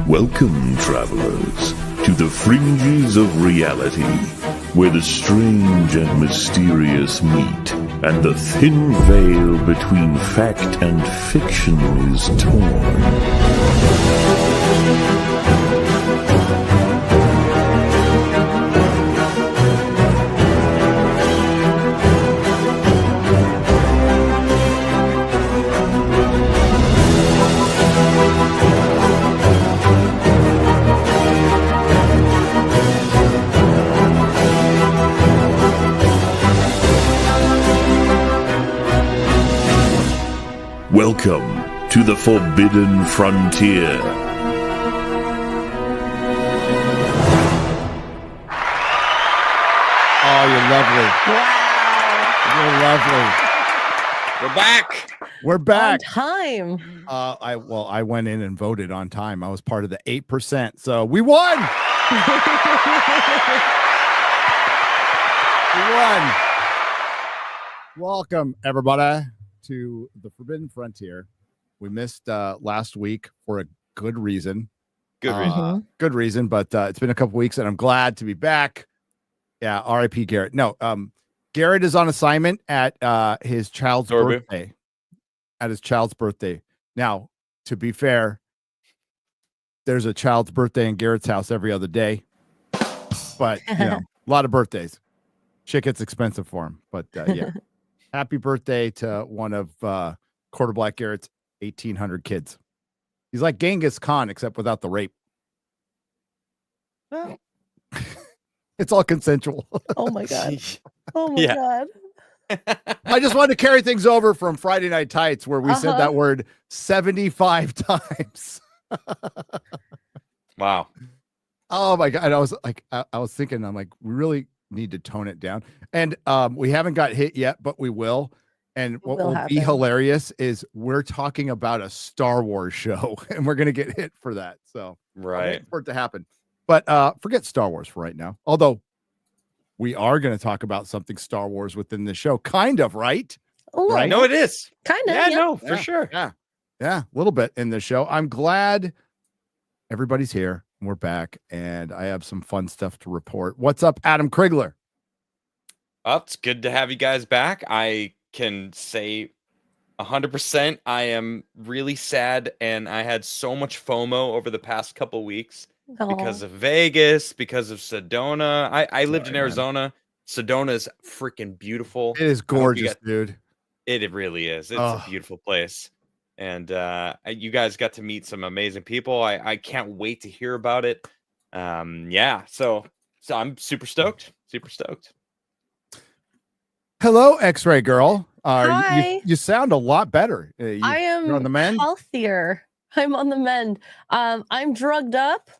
Welcome, travelers, to the fringes of reality, where the strange and mysterious meet, and the thin veil between fact and fiction is torn. Welcome to the Forbidden Frontier. Oh, you're lovely. Wow. You're lovely. We're back. We're back. On time. I went in and voted on time. I was part of the 8%, so we won. We won. Welcome, everybody, to the Forbidden Frontier. We missed last week for a good reason. Good reason, but it's been a couple weeks, and I'm glad to be back. Yeah, R.I.P. Garrett. No, Garrett is on assignment at his child's birthday. At his child's birthday. Now, to be fair, there's a child's birthday in Garrett's house every other day. But, you know, a lot of birthdays. Shit gets expensive for him. But, yeah. Happy birthday to one of Quarter Black Garrett's 1,800 kids. He's like Genghis Khan, except without the rape. Well. It's all consensual. Oh, my God. Oh, my God. I just wanted to carry things over from Friday Night Tights, where we said that word 75 times. Wow. Oh my God. And I was like, I was thinking, I'm like, we really need to tone it down. And we haven't got hit yet, but we will. And what will be hilarious is we're talking about a Star Wars show, and we're going to get hit for that. So right for it to happen. But forget Star Wars for right now. Although we are going to talk about something Star Wars within the show. Kind of, right? Right? No, it is. Kind of. Yeah, no, for sure. Yeah. A little bit in the show. I'm glad everybody's here. We're back, and I have some fun stuff to report. What's up, Adam Crigler? Oh, it's good to have you guys back. I can say 100% I am really sad, and I had so much FOMO over the past couple weeks. Because of Vegas, because of Sedona. I lived in Arizona. Man. Sedona is freaking beautiful. It is gorgeous, dude. It really is. It's a beautiful place. And you guys got to meet some amazing people. I can't wait to hear about it. Yeah, so I'm super stoked. Super stoked. Hello, X-Ray Girl. Hi. You sound a lot better. I am on the mend? Healthier. I'm on the mend. I'm drugged up.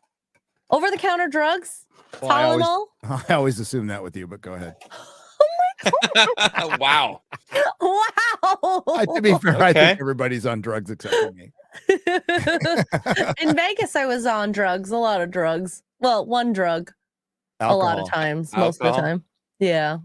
Over-the-counter drugs. Well, Tylenol. I always assume that with you, but go ahead. Wow. To be fair, I think everybody's on drugs except for me. In Vegas, I was on drugs. A lot of drugs. Well, one drug. Alcohol. A lot of times. Most of the time. Yeah.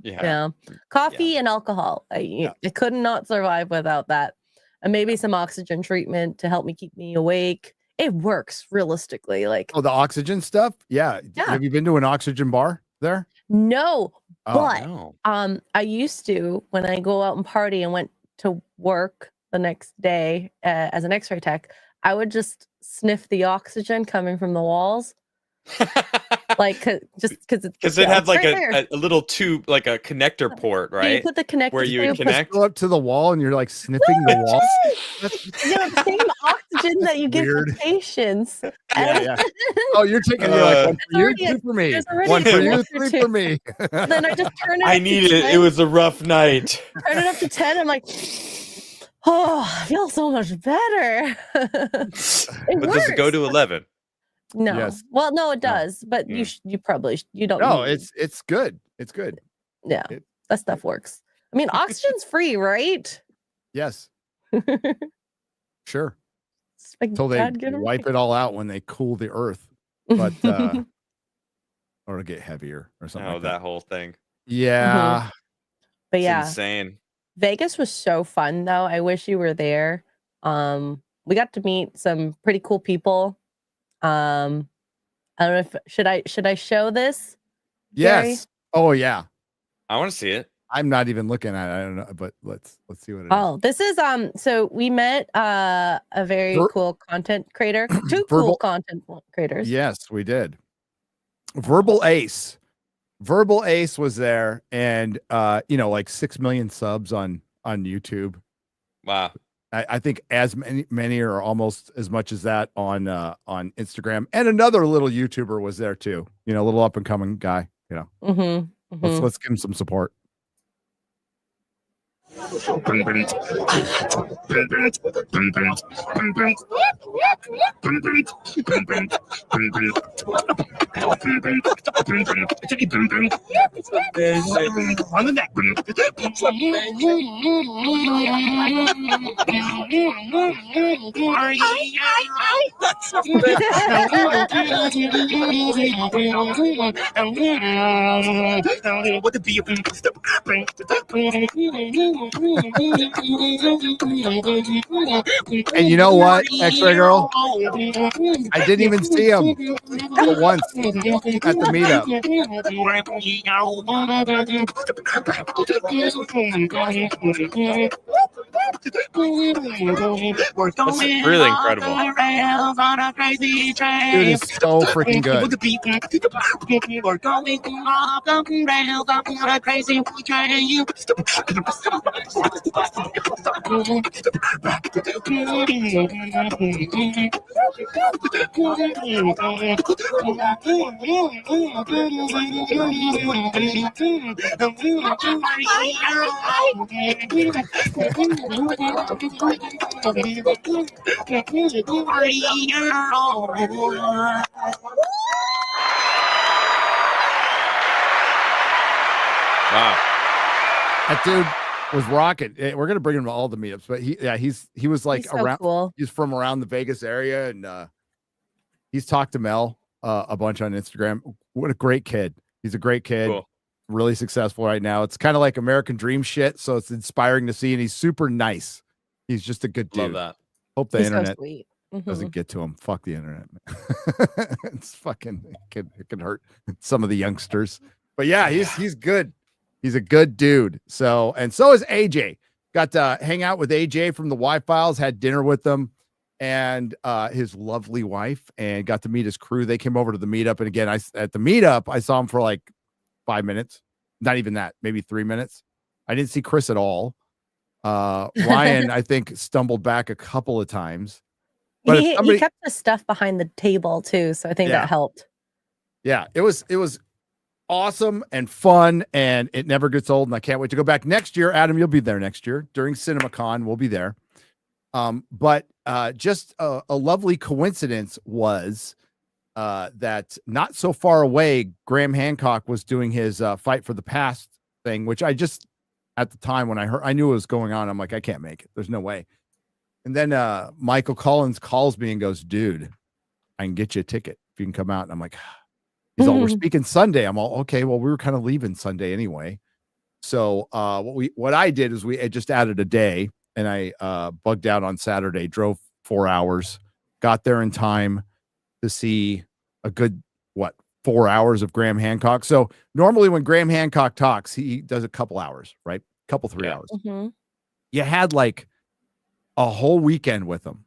Coffee and alcohol. I could not survive without that. And maybe some oxygen treatment to help me keep me awake. It works realistically. Like, the oxygen stuff. Yeah. Have you been to an oxygen bar there? No, but I used to when I go out and party and went to work the next day as an X-ray tech. I would just sniff the oxygen coming from the walls. Like because it had like a little tube, like a connector port, right? You put the connector where you connect. Go up to the wall and you're like sniffing the wall. The same oxygen that you give to patients. Yeah. Oh, you're taking like one for you, two for me. One for you, three for me. Then I just turn it. I need it. 10. It was a rough night. Turn it up to 10. I'm like, oh, I feel so much better. Does it go to 11? No. Yes. Well, no, it does, but you probably don't. No, it's good. It's good. Yeah, that stuff works. I mean, oxygen's free, right? Yes. Sure. Like until they wipe it all out when they cool the earth, but or it'll get heavier or something. Oh, like that whole thing. Yeah. Mm-hmm. But it's insane. Vegas was so fun though. I wish you were there. We got to meet some pretty cool people. I don't know if should I show this? Yes. Gary? Oh yeah. I want to see it. I'm not even looking at it. I don't know, but let's see what it is. Oh, this is so we met a very cool content creator, two cool content creators. Yes, we did. Verbal Ace was there, and like 6 million subs on YouTube. Wow. I think as many or almost as much as that on Instagram, and another little YouTuber was there too. A little up and coming guy. Let's give him some support. And you know what, X-Ray Girl? I didn't even see him once at the meetup. This is really incredible. Dude is so freaking good. Wow. That dude was rocking. We're gonna bring him to all the meetups, but he was like He's so around. cool. He's from around the Vegas area, and he's talked to Mel a bunch on Instagram. What a great kid! He's a great kid. Cool. Really successful right now. It's kind of like American Dream shit, so it's inspiring to see, and he's super nice. He's just a good dude. Love that. Hope the He's internet so sweet. doesn't get to him. Fuck the internet. It's fucking it can hurt some of the youngsters. But yeah, he's good. He's a good dude. So is AJ. Got to hang out with AJ from the Y-Files, had dinner with them and his lovely wife, and got to meet his crew. They came over to the meetup, and again, at the meetup, I saw him for like 5 minutes. Not even that, maybe 3 minutes. I didn't see Chris at all. Ryan, I think, stumbled back a couple of times. But he kept the stuff behind the table too, so I think that helped. Yeah, it was awesome and fun, and it never gets old, and I can't wait to go back next year. Adam, you'll be there next year during CinemaCon. We'll be there. But just a lovely coincidence was that not so far away, Graham Hancock was doing his Fight for the Past thing, which I just, at the time when I knew what was going on, I'm like, I can't make it. There's no way. And then Michael Collins calls me and goes, dude, I can get you a ticket if you can come out. And I'm like, he's all, we're speaking Sunday. I'm all, okay, well, we were kind of leaving Sunday anyway. So what I did is we just added a day, and I bugged out on Saturday, drove 4 hours, got there in time to see a good, 4 hours of Graham Hancock. So normally when Graham Hancock talks, he does a couple hours, right? Couple 3 hours. Mm-hmm. You had like a whole weekend with him.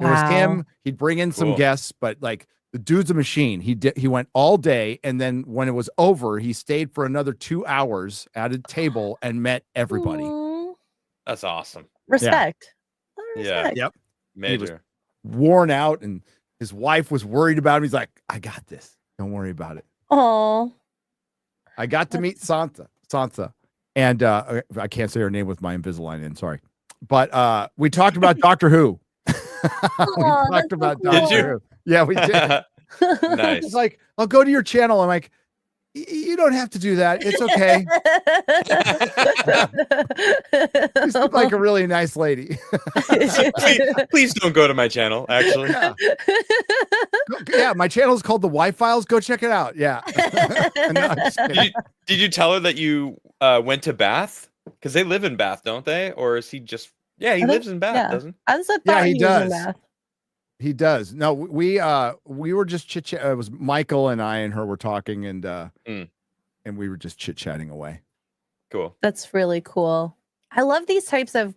It was him. He'd bring in some guests, but like the dude's a machine. He went all day, and then when it was over, he stayed for another 2 hours at a table and met everybody. Aww. That's awesome. Respect. Yeah. Yep. Major. He was worn out, and his wife was worried about him. He's like, I got this. Don't worry about it. Oh. I got to meet Sansa. And I can't say her name with my Invisalign in, sorry. But we talked about Doctor Who. We talked about Doctor Who. Yeah, we did. Nice. It's like, I'll go to your channel. I'm like, you don't have to do that. It's okay. You seem like a really nice lady. please don't go to my channel, actually. Yeah, my channel is called The Y-Files. Go check it out. Yeah. No, did you tell her that you went to Bath? Because they live in Bath, don't they? Or is he just... Yeah, he lives in Bath, doesn't he? I thought he was in does. Bath. He does. No, we were just chit chat. It was Michael and I and her were talking, and we were just chit chatting away. Cool. That's really cool. I love these types of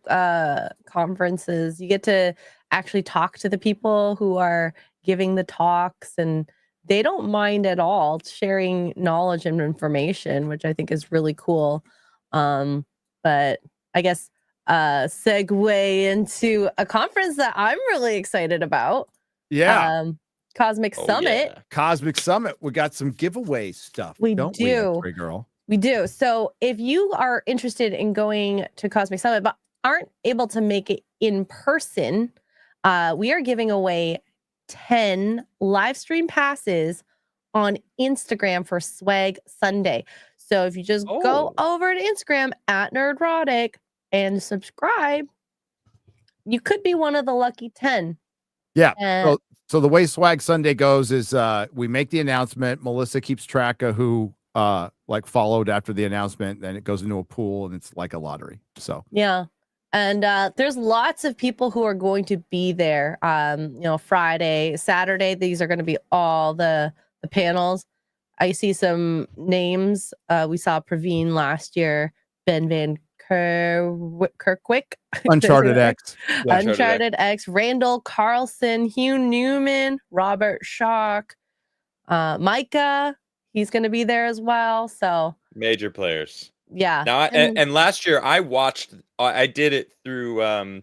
conferences. You get to actually talk to the people who are giving the talks, and they don't mind at all sharing knowledge and information, which I think is really cool. But I guess segue into a conference that I'm really excited about. Yeah. Cosmic Summit. Yeah. Cosmic Summit. We got some giveaway stuff. We don't do. We, girl? We do. So if you are interested in going to Cosmic Summit but aren't able to make it in person, we are giving away 10 live stream passes on Instagram for Swag Sunday. So if you just go over to Instagram at Nerdrotic and subscribe, you could be one of the lucky 10. Yeah. So the way Swag Sunday goes is we make the announcement. Melissa keeps track of who followed after the announcement, then it goes into a pool and it's like a lottery. So yeah. And there's lots of people who are going to be there. Friday, Saturday, these are going to be all the panels. I see some names. We saw Praveen last year, Ben Van Kirkwick, Uncharted X. Yeah. Uncharted X, Randall Carlson, Hugh Newman, Robert Schock, Micah. He's going to be there as well. So major players. Yeah. Now, and last year I watched. I did it through. I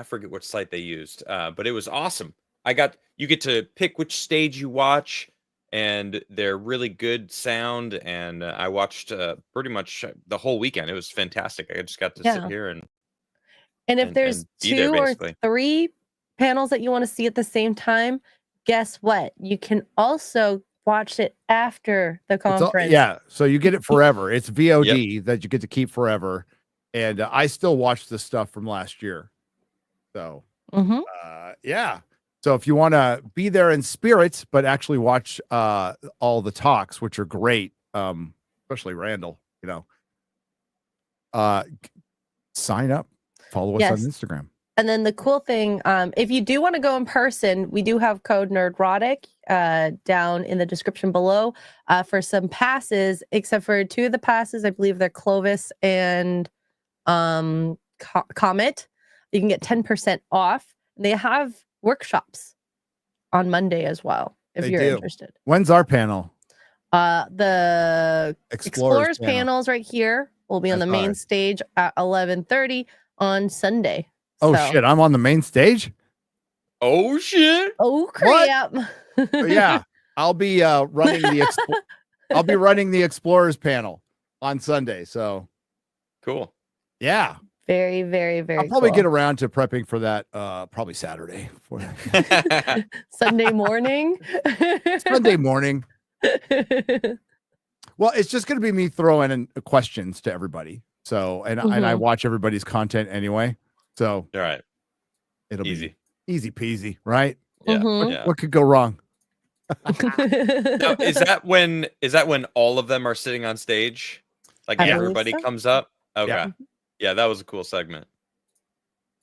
forget what site they used, but it was awesome. You get to pick which stage you watch, and they're really good sound. And I watched pretty much the whole weekend. It was fantastic. I just got to sit here and if there's two or three panels that you want to see at the same time, guess what? You can also watch it after the conference. So you get it forever. It's VOD that you get to keep forever. And I still watch the stuff from last year. So, So if you want to be there in spirit, but actually watch all the talks, which are great, especially Randall, sign up, follow us on Instagram. And then the cool thing, if you do want to go in person, we do have code Nerdrotic down in the description below for some passes, except for two of the passes. I believe they're Clovis and Comet. You can get 10% off. They have workshops on Monday as well, if you're interested. When's our panel? The Explorers panels right here will be on the main stage at 11:30 on Sunday. Oh, shit. I'm on the main stage? Oh, shit. Oh, crap. Yeah. I'll be running the Explorers panel on Sunday. So cool. Yeah. Very, very, very I'll probably get around to prepping for that probably Saturday. Sunday morning. Sunday morning. Well, it's just going to be me throwing in questions to everybody. So, and I watch everybody's content anyway. So, all right, it'll be easy peasy, right? Yeah. What could go wrong? Now, is that when all of them are sitting on stage? Like everybody comes up? Okay. Yeah, that was a cool segment.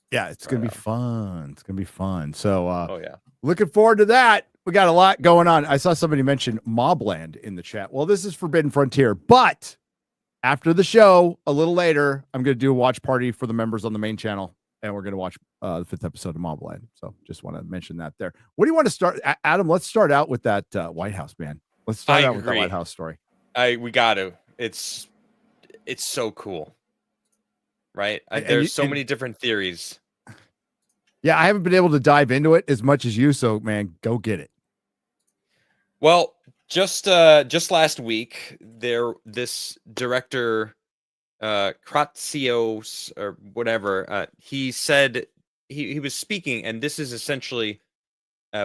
Yeah, it's gonna be fun. It's gonna be fun. So yeah. Looking forward to that. We got a lot going on. I saw somebody mention Mobland in the chat. Well, this is Forbidden Frontier, but after the show, a little later, I'm gonna do a watch party for the members on the main channel. And we're going to watch the 5th episode of Mobland. So just want to mention that there. What do you want to start? Adam, let's start out with that White House, man. Let's start out with the White House story. We got to. It's so cool. Right? There's so many different theories. Yeah, I haven't been able to dive into it as much as you. So, man, go get it. Well, just last week, this director... Kratsios or whatever, he said he was speaking, and this is essentially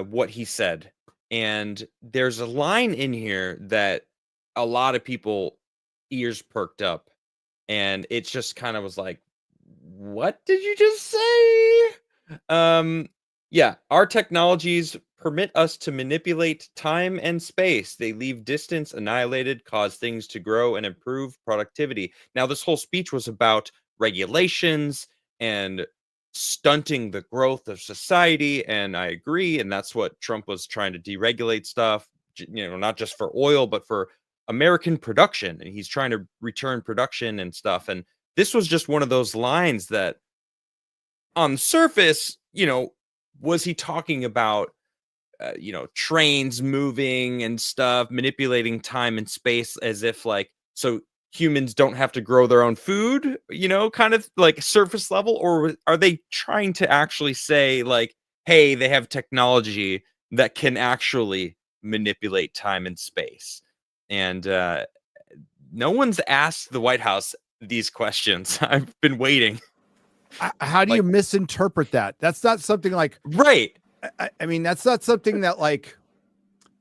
what he said. And there's a line in here that a lot of people ears perked up, and it just kind of was like, what did you just say? Our technologies permit us to manipulate time and space. They leave distance annihilated, cause things to grow, and improve productivity. Now, this whole speech was about regulations and stunting the growth of society. And I agree. And that's what Trump was trying to deregulate stuff, not just for oil, but for American production. And he's trying to return production and stuff. And this was just one of those lines that on the surface, was he talking about, trains moving and stuff, manipulating time and space as if so humans don't have to grow their own food, kind of like surface level? Or are they trying to actually say hey, they have technology that can actually manipulate time and space? And no one's asked the White House these questions. I've been waiting. How do you misinterpret that? That's not something right. I mean, that's not something that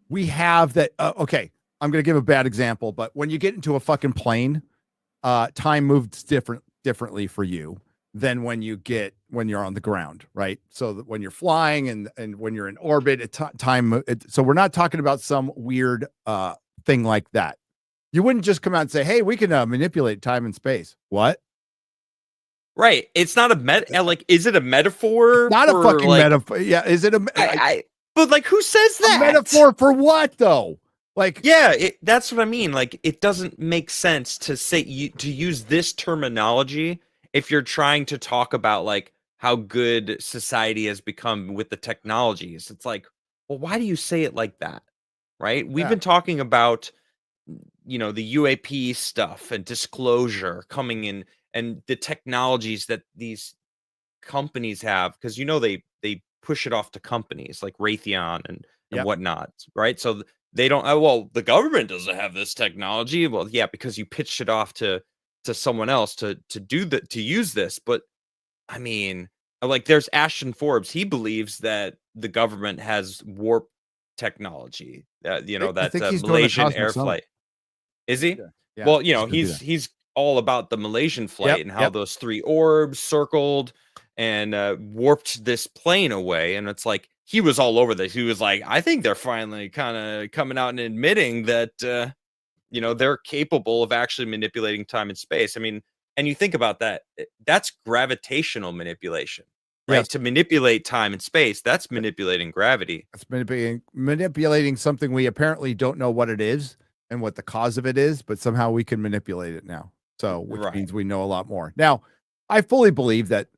we have that. Okay, I'm going to give a bad example, but when you get into a fucking plane, time moves differently for you than when you're on the ground, right? So that when you're flying and when you're in orbit, so we're not talking about some weird thing like that. You wouldn't just come out and say, "Hey, we can manipulate time and space." What? Right. It's not is it a metaphor? It's not a fucking metaphor. Yeah. Is it but who says that? A metaphor for what though? That's what I mean. It doesn't make sense to say to use this terminology if you're trying to talk about how good society has become with the technologies. It's well, why do you say it like that? Right. We've been talking about, the UAP stuff and disclosure coming in, and the technologies that these companies have, because they push it off to companies like Raytheon and whatnot, right? So they don't. The government doesn't have this technology. Well, yeah, because you pitched it off to someone else to use this. But I mean, there's Ashton Forbes. He believes that the government has warp technology. That Malaysian air flight. Is he? Yeah. Well, he's all about the Malaysian flight and how those 3 orbs circled and warped this plane away. And it's he was all over this. He was I think they're finally kind of coming out and admitting that, they're capable of actually manipulating time and space. I mean, and you think about that, that's gravitational manipulation, right? Yes. To manipulate time and space, that's manipulating gravity. It's manipulating something we apparently don't know what it is and what the cause of it is, but somehow we can manipulate it now. So, which means we know a lot more. Now, I fully believe that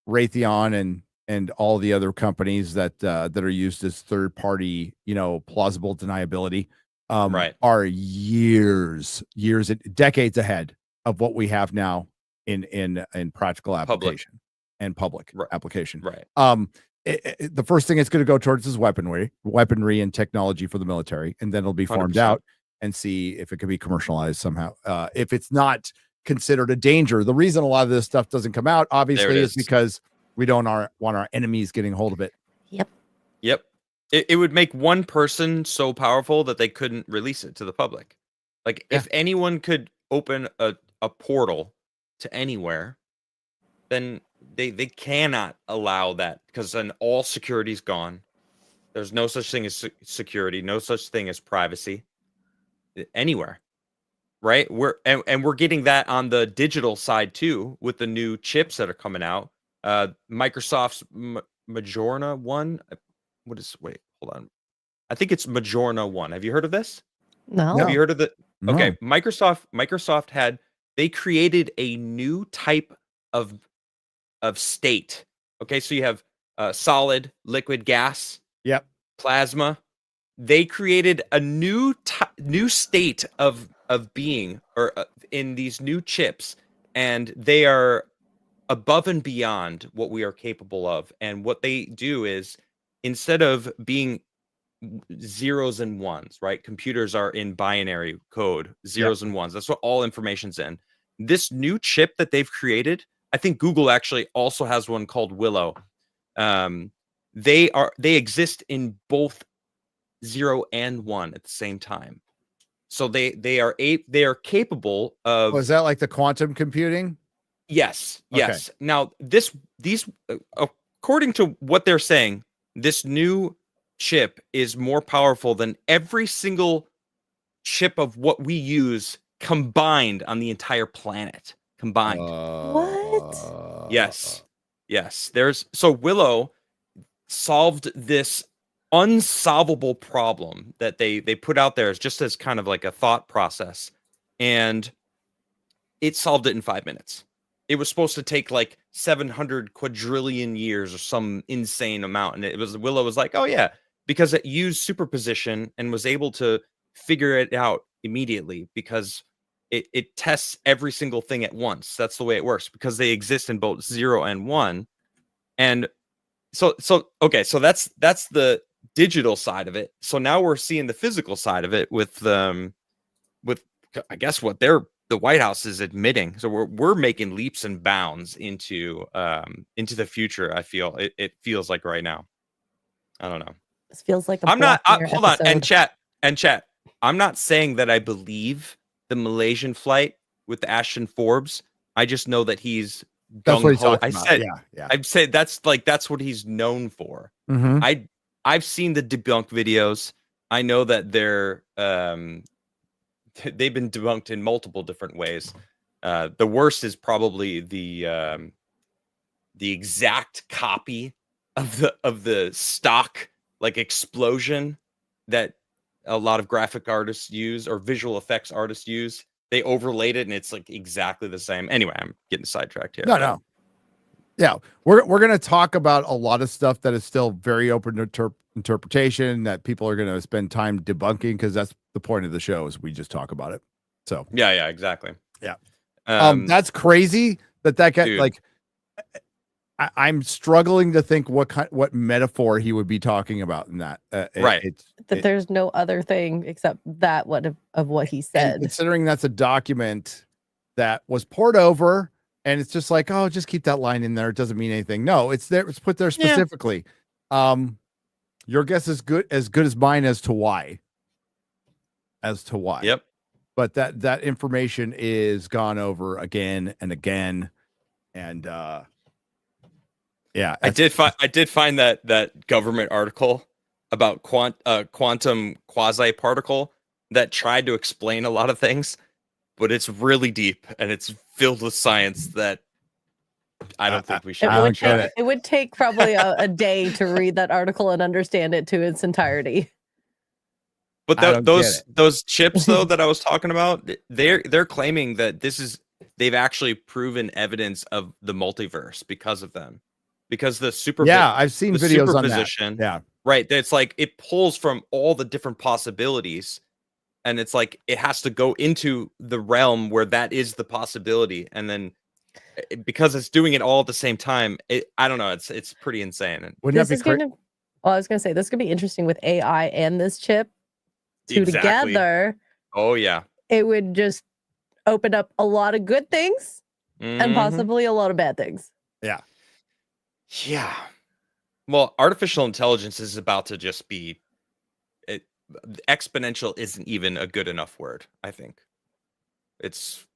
Raytheon and all the other companies that are used as third party, plausible deniability, are decades ahead of what we have now in practical application and public application. Right. The first thing it's going to go towards is weaponry and technology for the military, and then it'll be farmed 100%. Out and see if it can be commercialized somehow. If it's not considered a danger, the reason a lot of this stuff doesn't come out, obviously, is because we don't want our enemies getting hold of it. Yep. It would make one person so powerful that they couldn't release it to the public. If anyone could open a portal to anywhere, then they cannot allow that, because then all security's gone. There's no such thing as security, no such thing as privacy anywhere, right? We're getting that on the digital side too, with the new chips that are coming out. Microsoft's Majorna 1. Wait, hold on. I think it's Majorna 1. Have you heard of this? No. Have you heard of the? No. Okay, Microsoft they created a new type of state. Okay, so you have solid, liquid, gas, plasma. They created a new state of being, or in these new chips, and they are above and beyond what we are capable of. And what they do is, instead of being zeros and ones, right? Computers are in binary code, zeros and ones. That's what all information's in. This new chip that they've created, I think Google actually also has one called Willow. They exist in both 0 and 1 at the same time. So they are capable of. Was that like the quantum computing? Yes. Now these according to what they're saying, this new chip is more powerful than every single chip of what we use combined on the entire planet. Combined. What? Yes. Yes. So Willow solved this unsolvable problem that they put out there as just as kind of like a thought process, and it solved it in 5 minutes. It was supposed to take like 700 quadrillion years or some insane amount, and Willow was like, oh yeah, because it used superposition and was able to figure it out immediately because it tests every single thing at once. That's the way it works because they exist in both 0 and 1. And so okay, so that's the digital side of it. So now we're seeing the physical side of it with I guess what the White House is admitting. So we're making leaps and bounds into the future. I feel it feels like right now. I don't know. This feels like hold on, and chat. I'm not saying that I believe the Malaysian flight with Ashton Forbes. I just know that he's that's what he's talking about. I'd say that's what he's known for. Mm-hmm. I've seen the debunk videos. I know that they've been debunked in multiple different ways. The worst is probably the exact copy of the stock like explosion that a lot of graphic artists use or visual effects artists use. They overlaid it and it's like exactly the same. Anyway, I'm getting sidetracked here. No. Yeah, we're going to talk about a lot of stuff that is still very open to interpretation that people are going to spend time debunking because that's the point of the show is we just talk about it. So yeah, exactly. Yeah, that's crazy that guy like. I'm struggling to think what metaphor he would be talking about in that. Right. There's no other thing except that of what he said. Considering that's a document that was poured over, and it's just like, oh, just keep that line in there. It doesn't mean anything. No, it's there. It's put there specifically. Yeah. Your guess is good as mine as to why. Yep. But that information is gone over again and again, and yeah, I did find that government article about quantum quasi particle that tried to explain a lot of things, but it's really deep and it's filled with science that I don't think we should. It would take probably a day to read that article and understand it to its entirety. But those chips though that I was talking about, they're claiming that they've actually proven evidence of the multiverse because of them. Because I've seen videos on that. Yeah, right. It's like it pulls from all the different possibilities, and it's like it has to go into the realm where that is the possibility, and then because it's doing it all at the same time, I don't know. It's pretty insane. Wouldn't that be crazy? I was going to say this could be interesting with AI and this chip together. Oh yeah, it would just open up a lot of good things and possibly a lot of bad things. Yeah. Yeah. Well, artificial intelligence is about to just be exponential isn't even a good enough word, I think. It's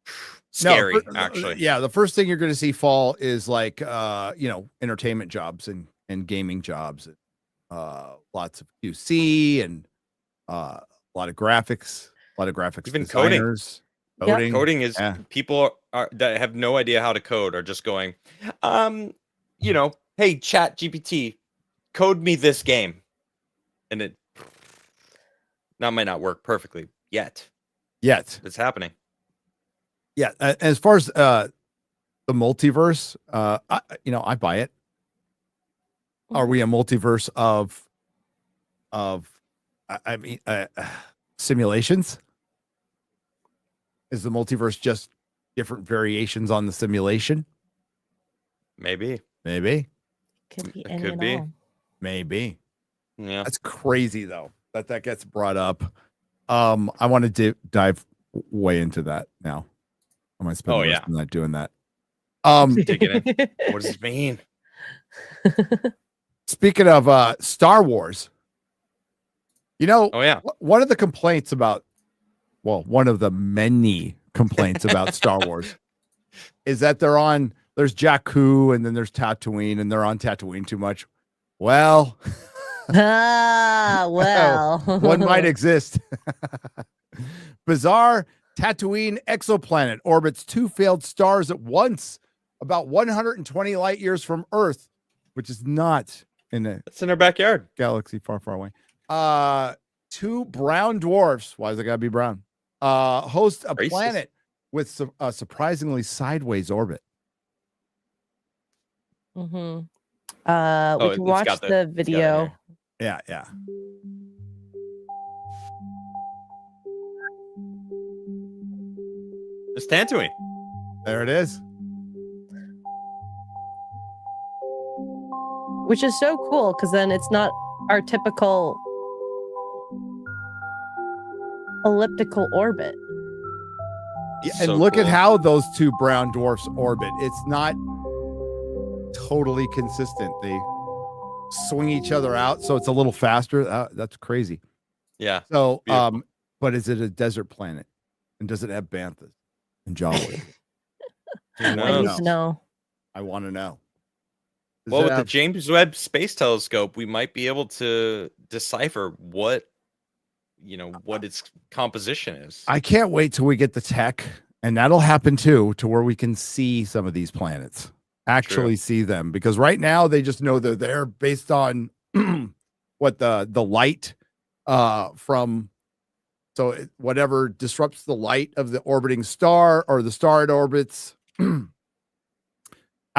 scary, actually. Yeah, the first thing you're going to see fall is like entertainment jobs and gaming jobs. Lots of QC and a lot of graphics, even designers. Coding is people that have no idea how to code are just going, hey, Chat GPT, code me this game. And it might not work perfectly yet. It's happening. Yeah. As far as the multiverse, I buy it. Are we a multiverse of simulations? Is the multiverse just different variations on the simulation? Maybe. Could be. It could be. All. Maybe. Yeah. That's crazy though that gets brought up. I want to dive way into that now. I might spend the rest of the night doing that. Digging in. What does it mean? Speaking of Star Wars, one of the complaints about, one of the many complaints about Star Wars is that there's Jakku and then there's Tatooine and they're on Tatooine too much. Well, one might exist. Bizarre Tatooine exoplanet orbits 2 failed stars at once, about 120 light years from Earth, which is not it's in our backyard. Galaxy far, far away. 2 brown dwarfs. Why does it gotta be brown? Host a Racist. planet with a surprisingly sideways orbit. Mm-hmm. We can watch the video. Yeah. It's Tatooine. There it is. Which is so cool because then it's not our typical elliptical orbit. Yeah, and look at how those 2 brown dwarfs orbit. It's not totally consistent. They swing each other out, so it's a little faster. That's crazy. Yeah. So, but is it a desert planet? And does it have banthas and Jawas? I need to know. I want to know. Well, with the James Webb Space Telescope, we might be able to decipher what its composition is. I can't wait till we get the tech, and that'll happen too, to where we can see some of these planets, actually see them, because right now they just know they're there based on what the light from. So whatever disrupts the light of the orbiting star or the star it orbits.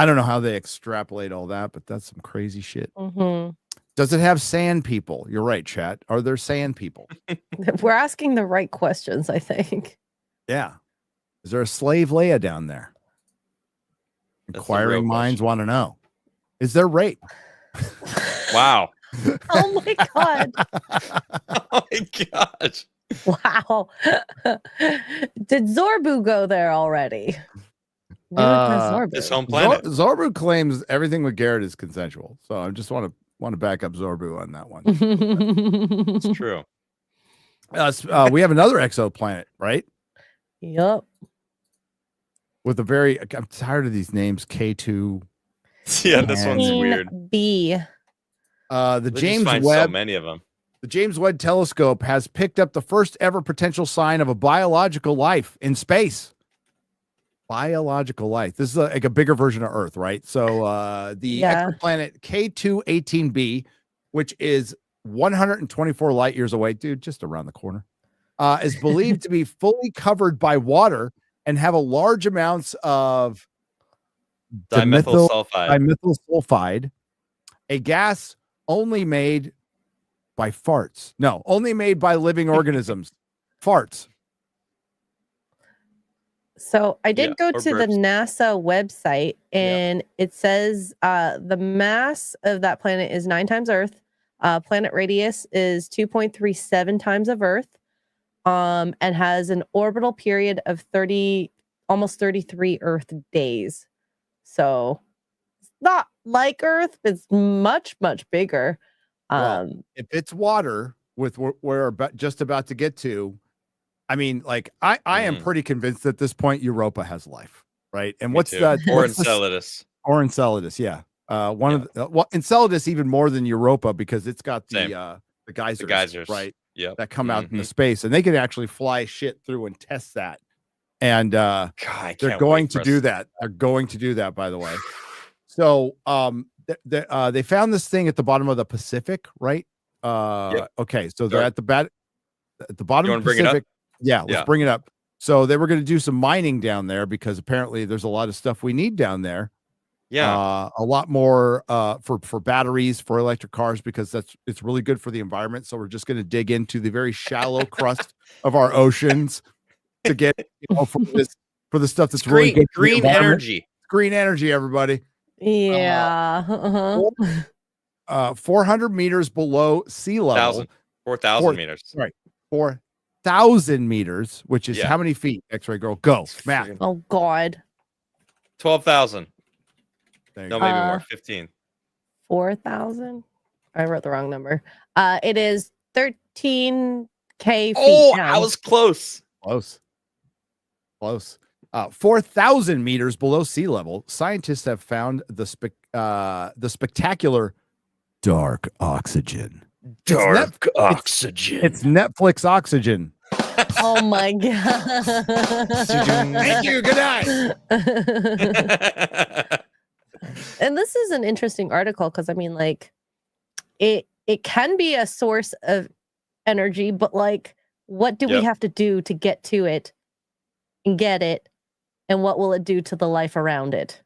I don't know how they extrapolate all that, but that's some crazy shit. Mm-hmm. Does it have sand people? You're right, chat. Are there sand people? We're asking the right questions, I think. Yeah. Is there a slave Leia down there? Inquiring minds want to know. Is there rape? Wow. Oh my God. Oh my gosh. Wow. Did Zorbu go there already? His home planet. Zorbu claims everything with Garrett is consensual. So I just want to back up Zorbu on that one. It's true. We have another exoplanet, right? Yep. With I'm tired of these names. K2. Yeah, this one's weird. B. The James Webb. So many of them. The James Webb Telescope has picked up the first ever potential sign of a biological life in space. Biological life. This is like a bigger version of Earth, right? So the exoplanet K2-18b, which is 124 light years away, dude, just around the corner, is believed to be fully covered by water and have a large amounts of dimethyl sulfide, a gas only made by farts. No, only made by living organisms. Farts. So I did go to the NASA website, and it says the mass of that planet is 9 times Earth. Planet radius is 2.37 times of Earth, and has an orbital period of almost 33 Earth days. So it's not like Earth, but it's much, much bigger. Well, if it's water with we're just about to get to, I mean, like I am pretty convinced at this point Europa has life, right? And what's that? Or Enceladus. Or Enceladus, yeah. Enceladus even more than Europa because it's got the geysers, right? Yeah, that come out into space, and they can actually fly shit through and test that. And they're going to do that. They're going to do that, by the way. So they found this thing at the bottom of the Pacific, right? Okay, so they're at the bottom of the Pacific. Yeah, let's bring it up. So they were going to do some mining down there because apparently there's a lot of stuff we need down there. Yeah, a lot more for batteries for electric cars because it's really good for the environment. So we're just going to dig into the very shallow crust of our oceans to get for the stuff that's really good. Green energy. Green energy, everybody. Yeah. 400 meters below sea level. 4,000 meters. Right. 4,000 meters, which is how many feet? X-ray girl, go. Math. Oh God. 12,000. No, maybe more. 15. 4,000. I wrote the wrong number. It is 13K feet. Oh, I was close. Close. 4,000 meters below sea level, scientists have found the spectacular dark oxygen. Dark oxygen. It's Netflix oxygen. Oh my god. Thank you. Good night. And this is an interesting article because I mean, like, it can be a source of energy, but like, what do we have to do to get to it and get it, and what will it do to the life around it?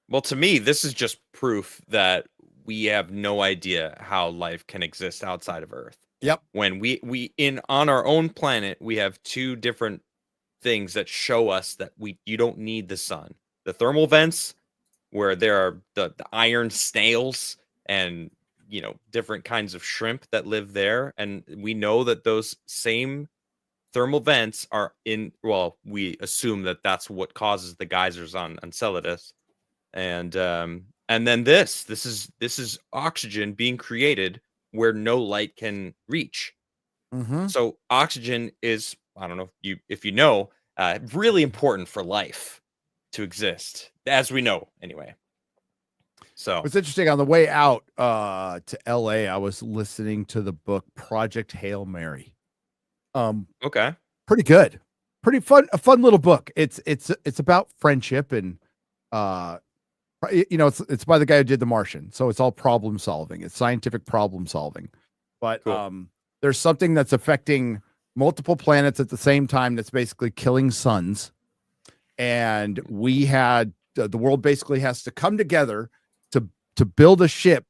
Well, to me, this is just proof that we have no idea how life can exist outside of Earth. Yep. When on our own planet, we have two different things that show us that you don't need the sun. The thermal vents, where there are the iron snails and different kinds of shrimp that live there, and we know that those same thermal vents are we assume that that's what causes the geysers on Enceladus. And then this is oxygen being created where no light can reach. Mm-hmm. So oxygen is, I don't know if you know, really important for life to exist, as we know anyway. So it's interesting. On the way out to LA, I was listening to the book Project Hail Mary. Okay. Pretty good. Pretty fun. A fun little book. It's about friendship and it's by the guy who did The Martian. So it's all problem solving. It's scientific problem solving. But cool. There's something that's affecting multiple planets at the same time that's basically killing suns. And the world basically has to come together to build a ship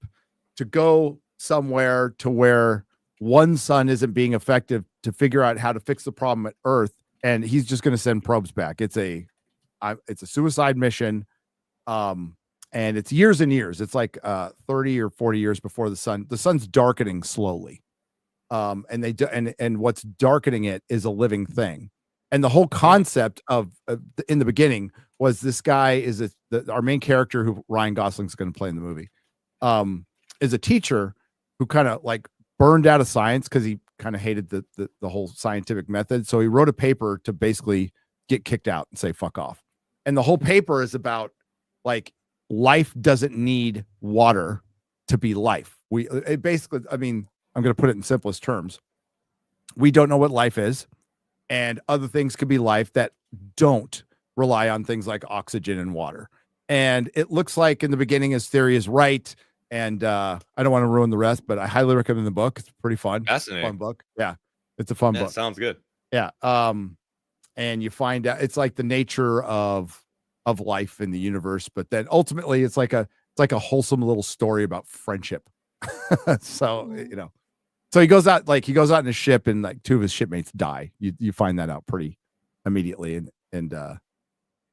to go somewhere to where one sun isn't being effective, to figure out how to fix the problem at Earth. And he's just going to send probes back. It's a suicide mission. And it's years and years. It's like 30 or 40 years before the sun's darkening slowly. And what's darkening it is a living thing. And the whole concept in the beginning was this guy our main character, who Ryan Gosling's going to play in the movie, is a teacher who kind of like burned out of science because he kind of hated the whole scientific method. So he wrote a paper to basically get kicked out and say, fuck off. And the whole paper is about like, life doesn't need water to be life. I'm going to put it in simplest terms. We don't know what life is, and other things could be life that don't rely on things like oxygen and water. And it looks like in the beginning his theory is right. And I don't want to ruin the rest, but I highly recommend the book. It's pretty fun. Fascinating. Fun book. Yeah. It's a fun book. Sounds good. Yeah. And you find out it's like the nature of life in the universe, but then ultimately it's like a wholesome little story about friendship. So he goes out in his ship, and like two of his shipmates die. You find that out pretty immediately, and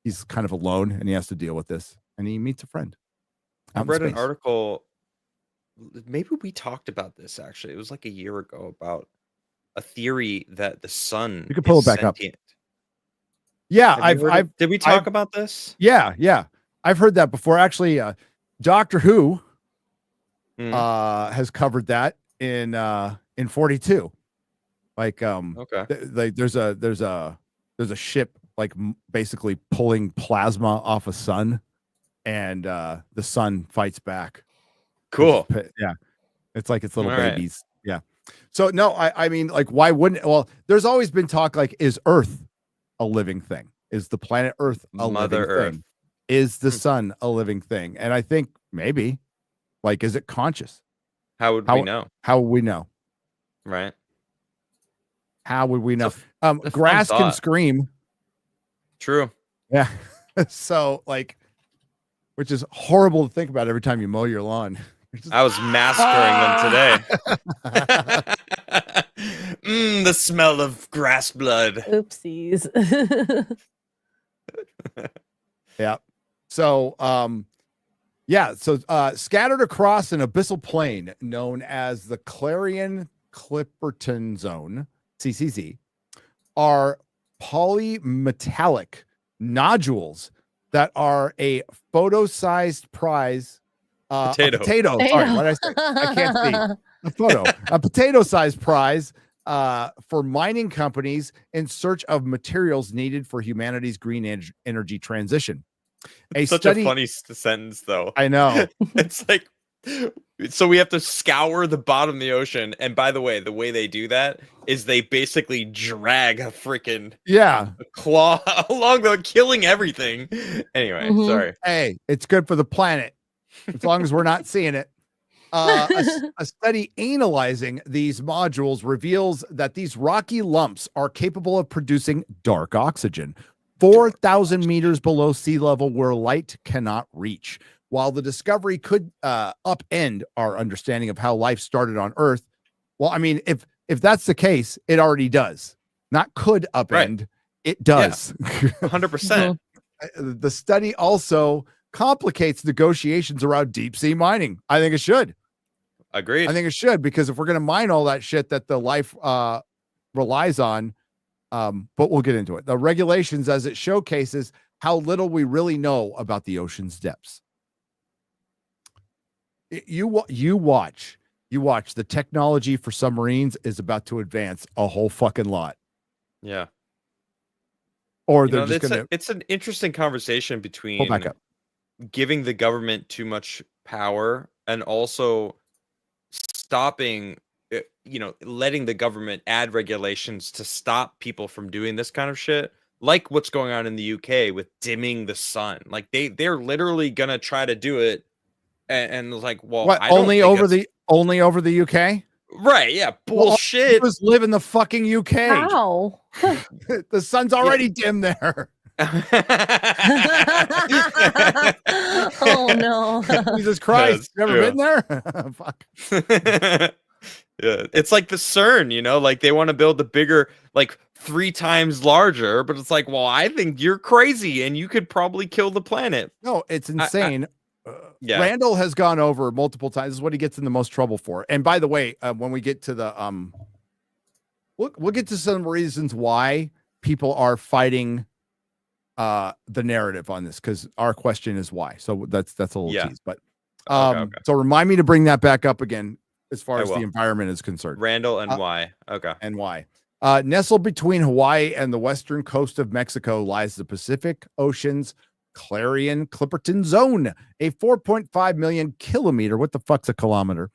he's kind of alone, and he has to deal with this, and he meets a friend. I read an article, maybe we talked about this actually, it was like a year ago, about a theory that the sun, you can pull it back sentient. up. Yeah, did we talk about this? Yeah. I've heard that before. Actually, Doctor Who has covered that in 42. Like, okay. There's a ship like basically pulling plasma off a sun, and the sun fights back. Cool. Yeah. It's like it's little All babies. Right. Yeah. So no, I mean, like, why wouldn't? Well, there's always been talk like, is Earth a living thing? Is the planet Earth a Mother living Earth thing? Is the sun a living thing? And I think maybe, like, is it conscious? How would we know? How would we know? Right. How would we know? Grass can scream. True. Yeah. So like, which is horrible to think about every time you mow your lawn. I was massacring them today. The smell of grass blood. Oopsies. Yeah. So, scattered across an abyssal plain known as the Clarion-Clipperton Zone, CCZ, are polymetallic nodules that are a photo-sized prize. Potato. Sorry, what did I say? I can't see. A potato-sized prize for mining companies in search of materials needed for humanity's green energy transition. Such a funny sentence, though. I know. It's like So we have to scour the bottom of the ocean. And by the way they do that is they basically drag a freaking claw along the killing everything. Anyway, sorry. Hey, it's good for the planet as long as we're not seeing it. A study analyzing these modules reveals that these rocky lumps are capable of producing dark oxygen 4,000 meters below sea level where light cannot reach. While the discovery could upend our understanding of how life started on Earth, well, I mean, if that's the case, it already does. Not could upend, it does. 100%. The study also complicates negotiations around deep sea mining. I think it should. Agreed. I think it should, because if we're going to mine all that shit that the life relies on, but we'll get into it. The regulations, as it showcases how little we really know about the ocean's depths. You watch. The technology for submarines is about to advance a whole fucking lot. Yeah. Or they're just going to. It's an interesting conversation between back up. Giving the government too much power and also stopping, letting the government add regulations to stop people from doing this kind of shit, like what's going on in the UK with dimming the sun. Like they're literally gonna try to do it, and like, well, what, only over the UK? Right? Yeah, bullshit. Just live in the fucking UK. How? The sun's already dim there. Oh no. Jesus Christ. You ever been there? Fuck. Yeah, it's like the CERN, like they want to build the bigger, like 3 times larger, but it's like, well, I think you're crazy and you could probably kill the planet. No, it's insane. Yeah. Randall has gone over multiple times. This is what he gets in the most trouble for. And by the way, when we get to the we'll get to some reasons why people are fighting the narrative on this, because our question is why. So that's a little tease. But okay. So remind me to bring that back up again as far as the environment is concerned. Randall and why. Okay. And why. Nestled between Hawaii and the western coast of Mexico lies the Pacific Ocean's Clarion-Clipperton Zone, a 4.5 million kilometer, what the fuck's a kilometer,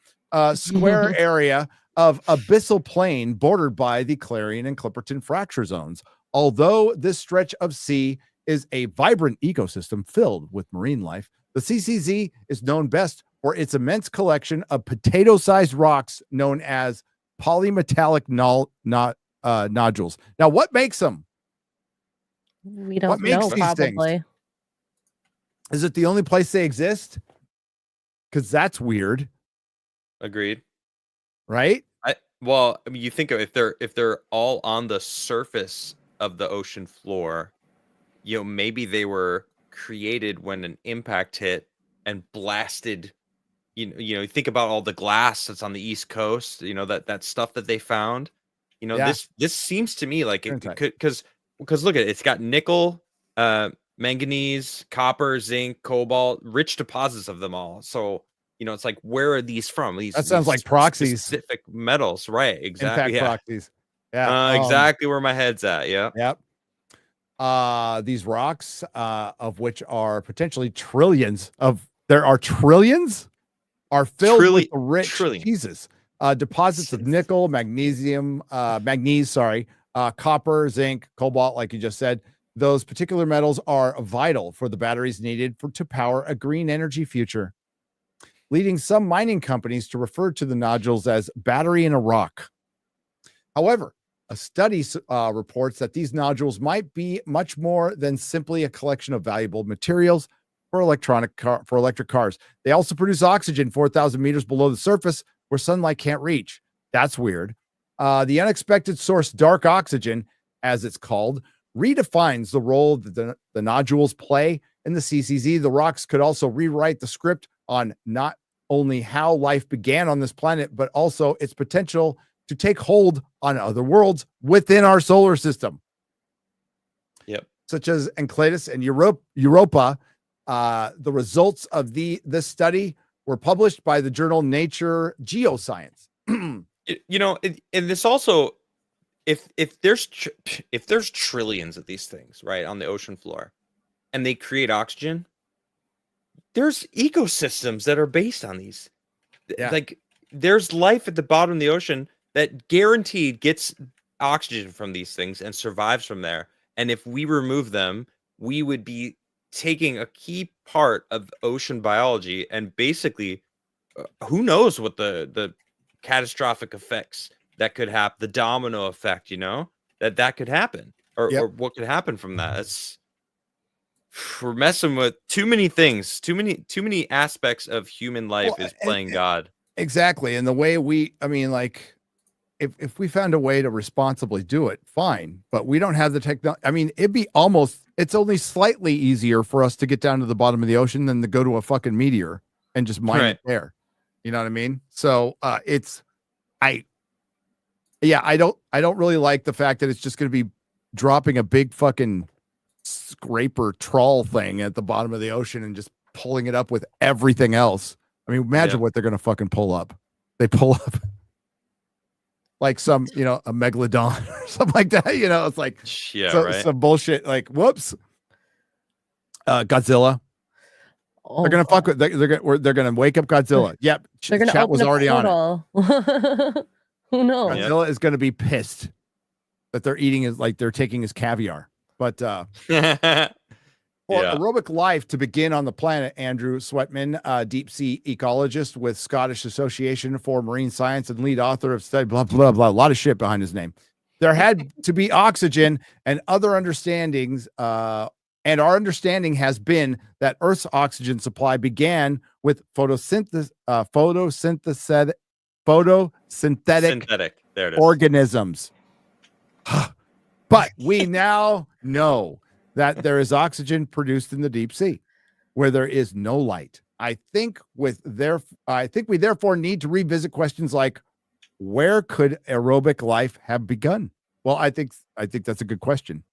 square area of abyssal plain bordered by the Clarion and Clipperton fracture zones. Although this stretch of sea is a vibrant ecosystem filled with marine life, the CCZ is known best for its immense collection of potato-sized rocks known as polymetallic nodules. Now, what makes them? We don't know, probably. Things? Is it the only place they exist? Because that's weird. Agreed. Right? Well, I mean, you think of if they're all on the surface of the ocean floor, maybe they were created when an impact hit and blasted. You think about all the glass that's on the East Coast. That stuff that they found. This seems to me like it could, because look at it. It's got nickel, manganese, copper, zinc, cobalt, rich deposits of them all. So it's like, where are these from? That sounds like proxies. Specific metals, right? Exactly. Impact proxies. Yeah. Exactly where my head's at. Yeah. Yep. These rocks, of which are potentially trillions are filled with rich deposits of nickel, copper, zinc, cobalt, like you just said. Those particular metals are vital for the batteries needed to power a green energy future, leading some mining companies to refer to the nodules as battery in a rock. However, a study reports that these nodules might be much more than simply a collection of valuable materials for electric cars. They also produce oxygen 4,000 meters below the surface where sunlight can't reach. That's weird. The unexpected source, dark oxygen, as it's called, redefines the role that the nodules play in the CCZ. The rocks could also rewrite the script on not only how life began on this planet, but also its potential to take hold on other worlds within our solar system. Yep. Such as Enceladus and Europa. The results of this study were published by the journal Nature Geoscience. And this also, if there's trillions of these things, right, on the ocean floor, and they create oxygen, there's ecosystems that are based on these. Like there's life at the bottom of the ocean that guaranteed gets oxygen from these things and survives from there. And if we remove them, we would be taking a key part of ocean biology, and basically who knows what the catastrophic effects that could happen, the domino effect, that could happen, or what could happen from that. We're messing with too many things, too many aspects of human life is playing God. Exactly. And the way if we found a way to responsibly do it, fine, but we don't have the technology. I mean, it's only slightly easier for us to get down to the bottom of the ocean than to go to a fucking meteor and just mine it there. You know what I mean? So I don't really like the fact that it's just going to be dropping a big fucking scraper trawl thing at the bottom of the ocean and just pulling it up with everything else. I mean, imagine what they're going to fucking pull up. They pull up like some, a megalodon or something like that. It's like some bullshit. Like, whoops. Godzilla. They're gonna fuck with. They're gonna wake up Godzilla. Yep. They're gonna chat was already on it. Who knows? Godzilla is gonna be pissed that they're taking his caviar. But for aerobic life to begin on the planet, Andrew Sweatman, deep sea ecologist with Scottish Association for Marine Science and lead author of study, blah, blah, blah, a lot of shit behind his name. There had to be oxygen and other understandings. And our understanding has been that Earth's oxygen supply began with photosynthetic there it is. Organisms. But we now know that there is oxygen produced in the deep sea where there is no light. I think we therefore need to revisit questions like, where could aerobic life have begun? Well, I think that's a good question.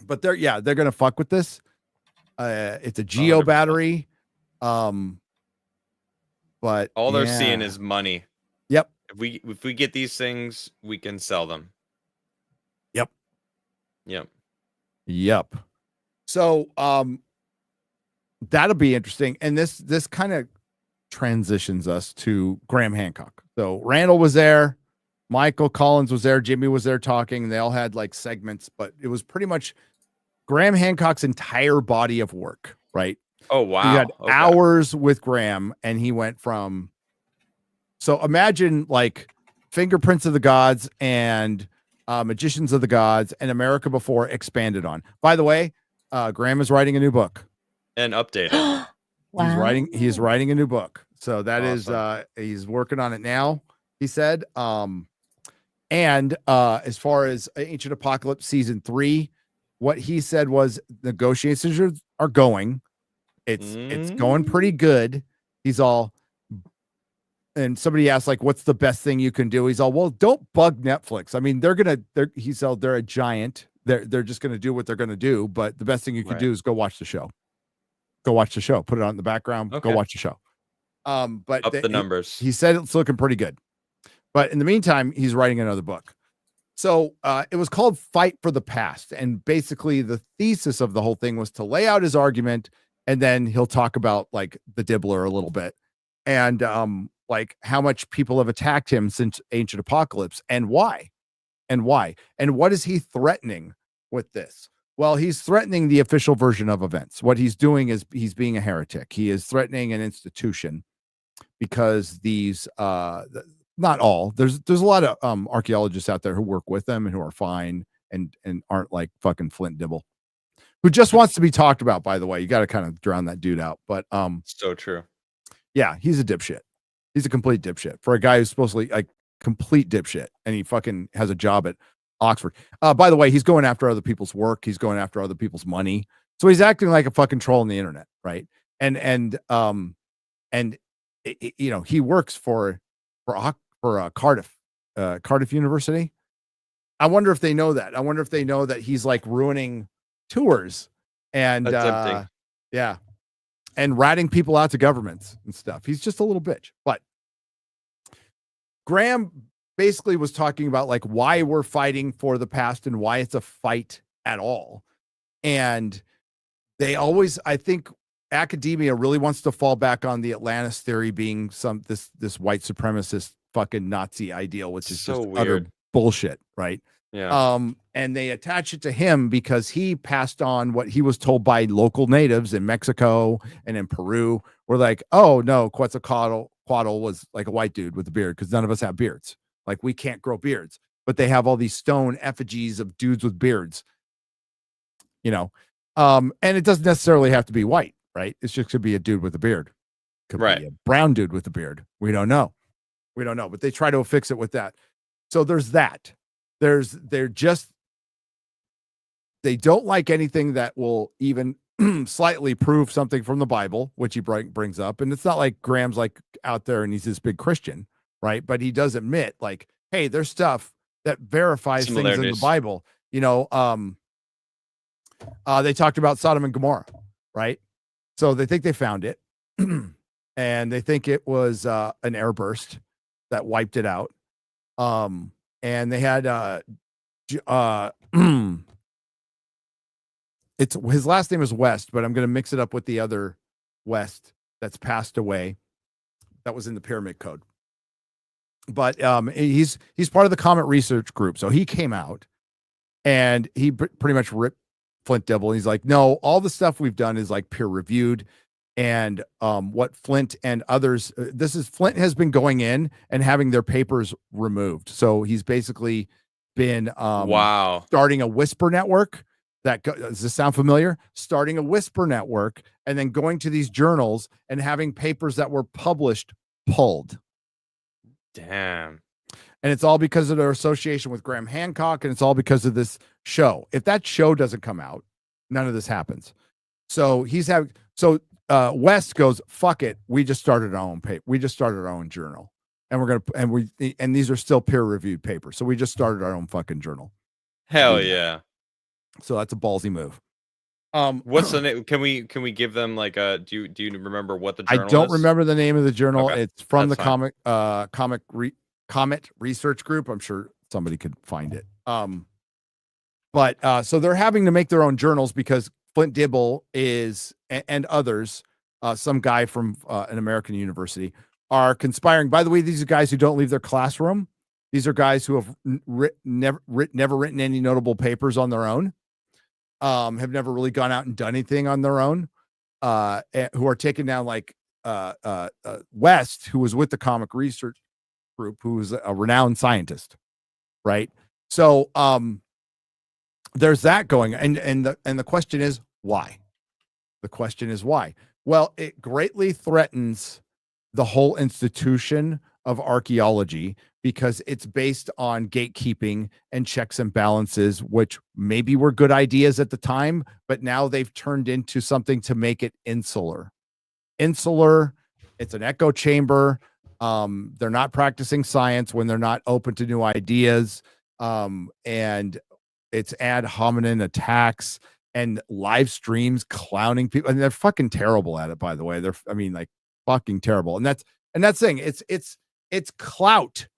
But they're going to fuck with this. It's a geo 100%. Battery. But all they're seeing is money. Yep. If we get these things, we can sell them. Yep. So that'll be interesting. And this kind of transitions us to Graham Hancock. So Randall was there, Michael Collins was there, Jimmy was there talking, and they all had like segments, but it was pretty much Graham Hancock's entire body of work, right? Oh, wow. You had hours with Graham, and he went from, so imagine like Fingerprints of the Gods and Magicians of the Gods and America Before expanded on. By the way, Graham is writing a new book. And updated. Wow. He's writing a new book. So that awesome. He's working on it now, he said. And as far as Ancient Apocalypse season 3, what he said was negotiations are going. It's going pretty good. He's all, and somebody asked, like, what's the best thing you can do? He's all, well, don't bug Netflix. I mean, they're a giant. They're just going to do what they're going to do. But the best thing you can do is go watch the show. Go watch the show. Put it on in the background. Okay. Go watch the show. But up the numbers. He said it's looking pretty good. But in the meantime, he's writing another book. So it was called Fight for the Past. And basically the thesis of the whole thing was to lay out his argument, and then he'll talk about like the Dibbler a little bit. And like how much people have attacked him since Ancient Apocalypse and why, and what is he threatening with this? Well, he's threatening the official version of events. What he's doing is he's being a heretic. He is threatening an institution because these, not all, there's a lot of archaeologists out there who work with them and who are fine and aren't like fucking Flint Dibble, who just wants to be talked about, by the way. You got to kind of drown that dude out. But so true. Yeah, he's a dipshit. He's a complete dipshit for a guy who's supposedly like complete dipshit, and he fucking has a job at Oxford. By the way, he's going after other people's work. He's going after other people's money. So he's acting like a fucking troll on the internet, right? And you know, he works for Cardiff University. I wonder if they know that. I wonder if they know that he's like ruining tours and yeah, and ratting people out to governments and stuff. He's just a little bitch. But Graham basically was talking about like why we're fighting for the past and why it's a fight at all. And they always, I think academia really wants to fall back on the Atlantis theory being this white supremacist fucking Nazi ideal, which is So just weird. utter bullshit, right? Yeah. And they attach it to him because he passed on what he was told by local natives in Mexico and in Peru. Were like, oh no, Quetzalcoatl was like a white dude with a beard because none of us have beards. Like we can't grow beards, but they have all these stone effigies of dudes with beards. And it doesn't necessarily have to be white, right? It's just could be a dude with a beard. Could be a brown dude with a beard. We don't know, but they try to affix it with that. So there's that. They don't like anything that will even slightly prove something from the Bible, which he brings up. And it's not like Graham's like out there and he's this big Christian, right? But he does admit like, hey, there's stuff that verifies things in the Bible. They talked about Sodom and Gomorrah, right? So they think they found it and they think it was an airburst that wiped it out. And they had it's his last name is West, but I'm going to mix it up with the other West that's passed away that was in the Pyramid Code. But he's part of the Comet Research Group. So he came out and he pretty much ripped Flint Dibble. He's like, no, all the stuff we've done is like peer reviewed. And what Flint and others, Flint has been going in and having their papers removed. So he's basically been starting a whisper network. Does this sound familiar? Starting a whisper network and then going to these journals and having papers that were published pulled. Damn. And it's all because of their association with Graham Hancock, and it's all because of this show. If that show doesn't come out, none of this happens. So West goes, fuck it. We just started our own paper. We just started our own journal. And these are still peer-reviewed papers. So we just started our own fucking journal. Hell yeah. So that's a ballsy move. What's the name? Can we give them like a do you remember what the journal I don't is? remember the name of the journal. Okay. It's from That's the Comet Research Group. I'm sure somebody could find it. So they're having to make their own journals because Flint Dibble and others, some guy from an American university, are conspiring. By the way, these are guys who don't leave their classroom. These are guys who have never written any notable papers on their own, have never really gone out and done anything on their own, who are taking down like West, who was with the Comic Research Group, who was a renowned scientist, right? So there's that going, and the question is why? The question is why? Well, it greatly threatens the whole institution of archaeology because it's based on gatekeeping and checks and balances, which maybe were good ideas at the time, but now they've turned into something to make it insular. It's an echo chamber. They're not practicing science when they're not open to new ideas. And it's ad hominem attacks and live streams clowning people. And they're fucking terrible at it, by the way. Like fucking terrible. And that's thing. It's clout.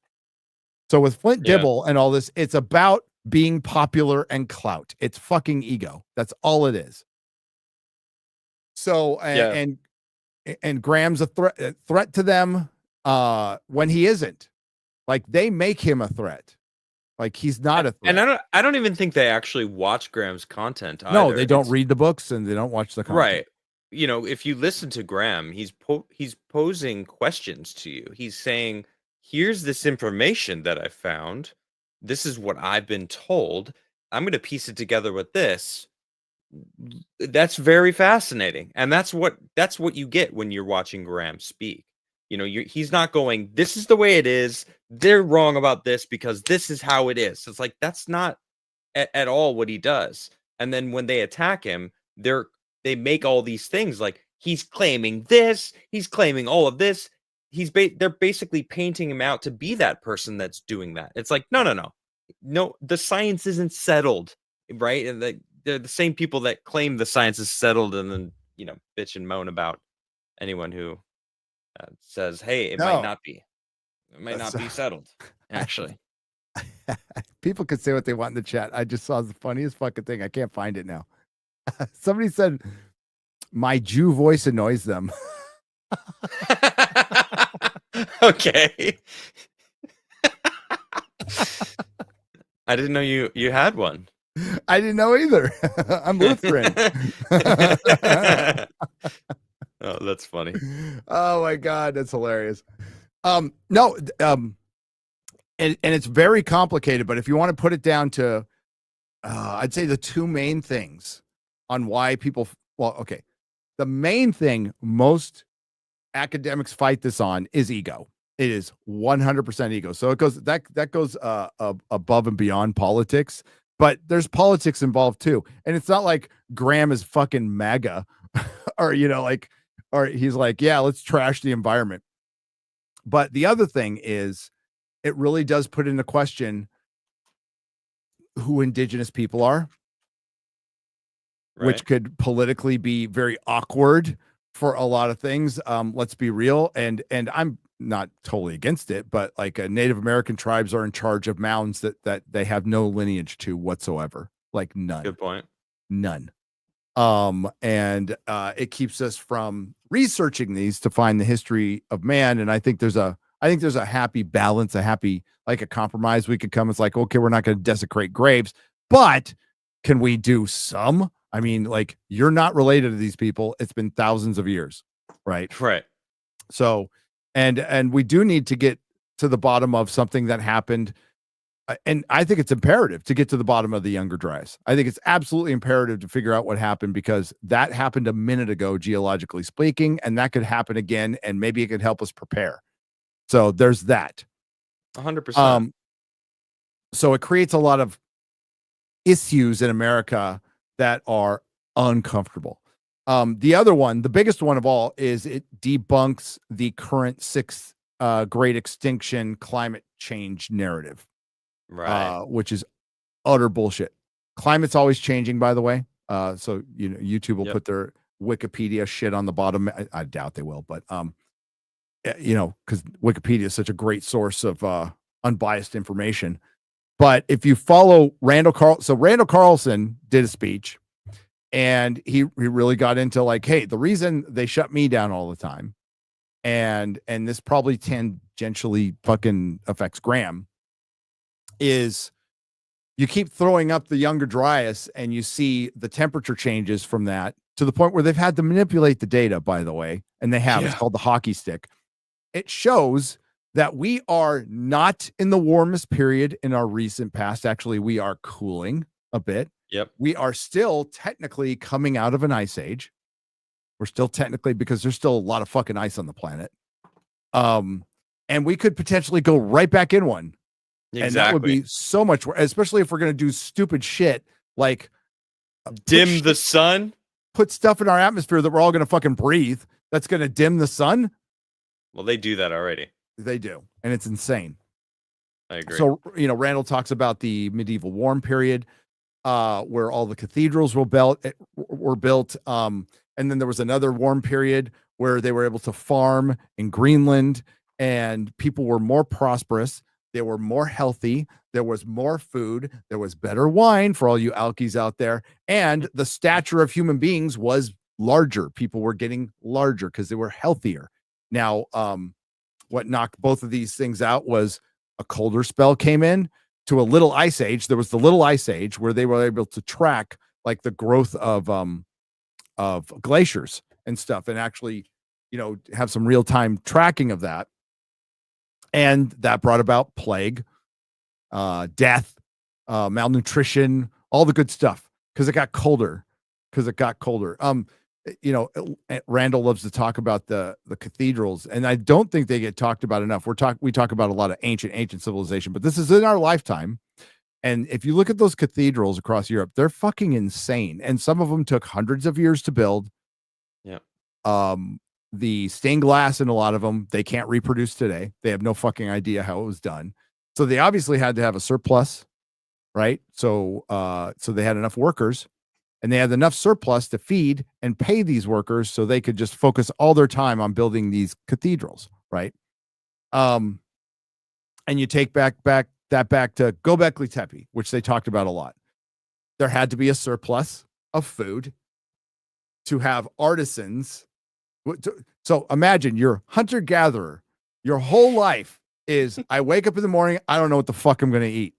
So with Flint Dibble and all this, it's about being popular and clout. It's fucking ego. That's all it is. So and Graham's a threat to them when he isn't. Like they make him a threat. Like he's not a threat. And I don't even think they actually watch Graham's content either. No, they don't read the books and they don't watch the content. Right. If you listen to Graham, he's posing questions to you. He's saying, here's this information that I found. This is what I've been told. I'm going to piece it together with this. That's very fascinating. And that's what you get when you're watching Graham speak. He's not going, this is the way it is. They're wrong about this because this is how it is. It's like, that's not at all what he does. And then when they attack him, they make all these things like he's claiming this, he's claiming all of this. They're basically painting him out to be that person that's doing that. It's like, no, the science isn't settled, right? And they're the same people that claim the science is settled and then, bitch and moan about anyone who says, hey, it might not be. It might not be settled, actually. People could say what they want in the chat. I just saw the funniest fucking thing. I can't find it now. Somebody said my Jew voice annoys them. Okay. I didn't know you had one. I didn't know either. I'm Lutheran. Oh, that's funny. Oh my God, that's hilarious. No, and it's very complicated, but if you want to put it down to, I'd say the two main things on why people, okay. The main thing most academics fight this on is ego. It is 100% ego. So it goes, that goes above and beyond politics, but there's politics involved too. And it's not like Graham is fucking MAGA or, or he's like, yeah, let's trash the environment. But the other thing is, it really does put into question who indigenous people are, right, which could politically be very awkward for a lot of things. Let's be real. And I'm not totally against it, but like Native American tribes are in charge of mounds that they have no lineage to whatsoever. Like none. Good point. None. And it keeps us from researching these to find the history of man. And I think there's a happy balance, like a compromise we could come. It's like, okay, we're not going to desecrate graves, but can we do some? I mean, like, you're not related to these people. It's been thousands of years. Right. Right. So, and we do need to get to the bottom of something that happened. And I think it's imperative to get to the bottom of the Younger Dryas. I think it's absolutely imperative to figure out what happened, because that happened a minute ago, geologically speaking, and that could happen again. And maybe it could help us prepare. So there's that. 100%. So it creates a lot of issues in America that are uncomfortable. The other one, the biggest one of all, is it debunks the current sixth great extinction climate change narrative, right? Which is utter bullshit. Climate's always changing, by the way. So YouTube will put their Wikipedia shit on the bottom. I doubt they will, but because Wikipedia is such a great source of unbiased information. But if you follow Randall Carlson did a speech, and he really got into like, hey, the reason they shut me down all the time, and this probably tangentially fucking affects Graham, is you keep throwing up the Younger Dryas and you see the temperature changes from that to the point where they've had to manipulate the data, by the way, and they have. It's called the hockey stick. It shows that we are not in the warmest period in our recent past. Actually, we are cooling a bit. Yep. We are still technically coming out of an ice age. We're still technically, because there's still a lot of fucking ice on the planet. And we could potentially go right back in one. Exactly. And that would be so much worse, especially if we're going to do stupid shit like dim the sun, put stuff in our atmosphere that we're all going to fucking breathe. That's going to dim the sun. Well, they do that already. They do. And it's insane. I agree. So, Randall talks about the medieval warm period, where all the cathedrals were built. And then there was another warm period where they were able to farm in Greenland, and people were more prosperous. They were more healthy. There was more food. There was better wine for all you alkies out there. And the stature of human beings was larger. People were getting larger because they were healthier. Now, what knocked both of these things out was a colder spell came in to a little ice age. There was the little ice age where they were able to track like the growth of glaciers and stuff, and actually, have some real-time tracking of that. And that brought about plague, death, malnutrition, all the good stuff, because it got colder. Randall loves to talk about the cathedrals, and I don't think they get talked about enough. We talk about a lot of ancient civilization, but this is in our lifetime. And if you look at those cathedrals across Europe, they're fucking insane. And some of them took hundreds of years to build. Yeah. The stained glass in a lot of them, they can't reproduce today. They have no fucking idea how it was done. So they obviously had to have a surplus, right? So they had enough workers, and they had enough surplus to feed and pay these workers so they could just focus all their time on building these cathedrals, right? And you take back to Göbekli Tepe, which they talked about a lot. There had to be a surplus of food to have artisans. So imagine you're hunter-gatherer. Your whole life is I wake up in the morning, I don't know what the fuck I'm going to eat.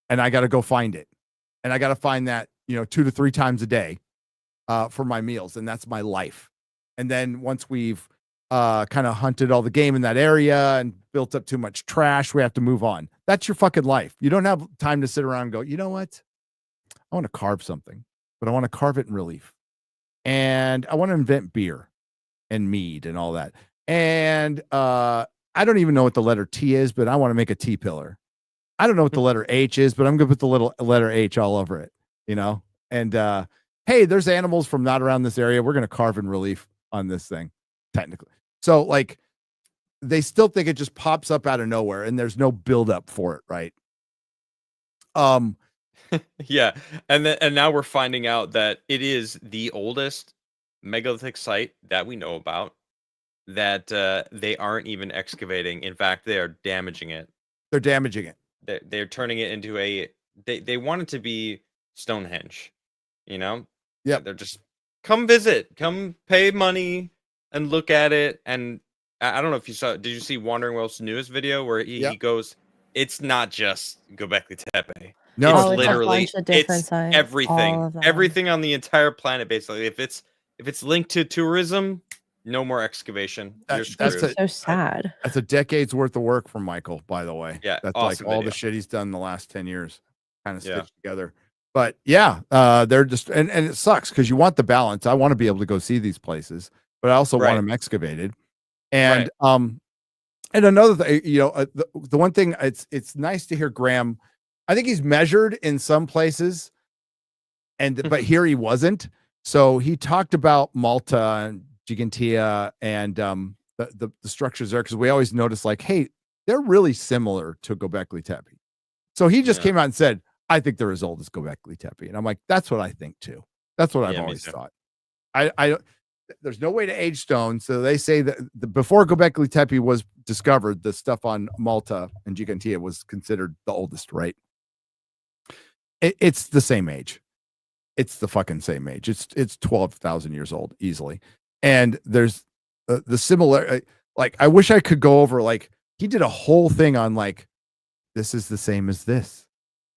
And I got to go find it. And I got to find that, 2 to 3 times a day for my meals. And that's my life. And then once we've kind of hunted all the game in that area and built up too much trash, we have to move on. That's your fucking life. You don't have time to sit around and go, you know what? I want to carve something, but I want to carve it in relief. And I want to invent beer and mead and all that. And I don't even know what the letter T is, but I want to make a T pillar. I don't know what the letter H is, but I'm going to put the little letter H all over it, And hey, there's animals from not around this area. We're going to carve in relief on this thing, technically. So, like, they still think it just pops up out of nowhere and there's no buildup for it, right? Yeah, and now we're finding out that it is the oldest megalithic site that we know about, that they aren't even excavating. In fact, they are damaging it. They're damaging it. They're turning it into they want it to be Stonehenge, Yeah. They're just, come visit, come pay money and look at it. And I don't know if you saw, did you see Wandering Wolf's newest video where he goes, it's not just Göbekli Tepe. No, it's literally it's everything on the entire planet. Basically, if it's linked to tourism, no more excavation. You're screwed. So sad. That's a decade's worth of work from Michael, by the way. Yeah, that's awesome like all video. the shit he's done in the last 10 years, kind of stitched together. But yeah, they're just and it sucks because you want the balance. I want to be able to go see these places, but I also want them excavated. And and another thing, the one thing, it's nice to hear Graham. I think he's measured in some places, but here he wasn't. So he talked about Malta and Gigantea and the structures there, because we always notice, like, hey, they're really similar to Göbekli Tepe. So he just came out and said, I think they're as old as Göbekli Tepe. And I'm like, that's what I think too. That's what I've always thought. I there's no way to age stone. So they say that before Göbekli Tepe was discovered, the stuff on Malta and Gigantea was considered the oldest, right? It's the same age. It's the fucking same age. It's 12,000 years old easily. And there's the similar, like, I wish I could go over, like, he did a whole thing on, like, this is the same as this.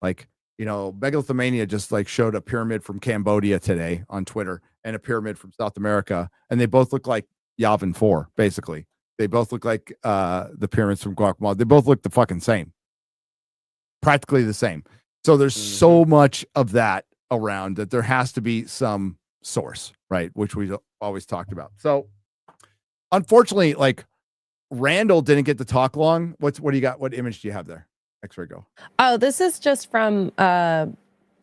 Like, Megalithomania just, like, showed a pyramid from Cambodia today on Twitter and a pyramid from South America. And they both look like Yavin 4, basically. They both look like the pyramids from Guatemala. They both look the fucking same. Practically the same. So there's so much of that around that there has to be some source, right? Which we always talked about. So unfortunately, like, Randall didn't get to talk long. What do you got? What image do you have there? X-ray go. Oh, this is just from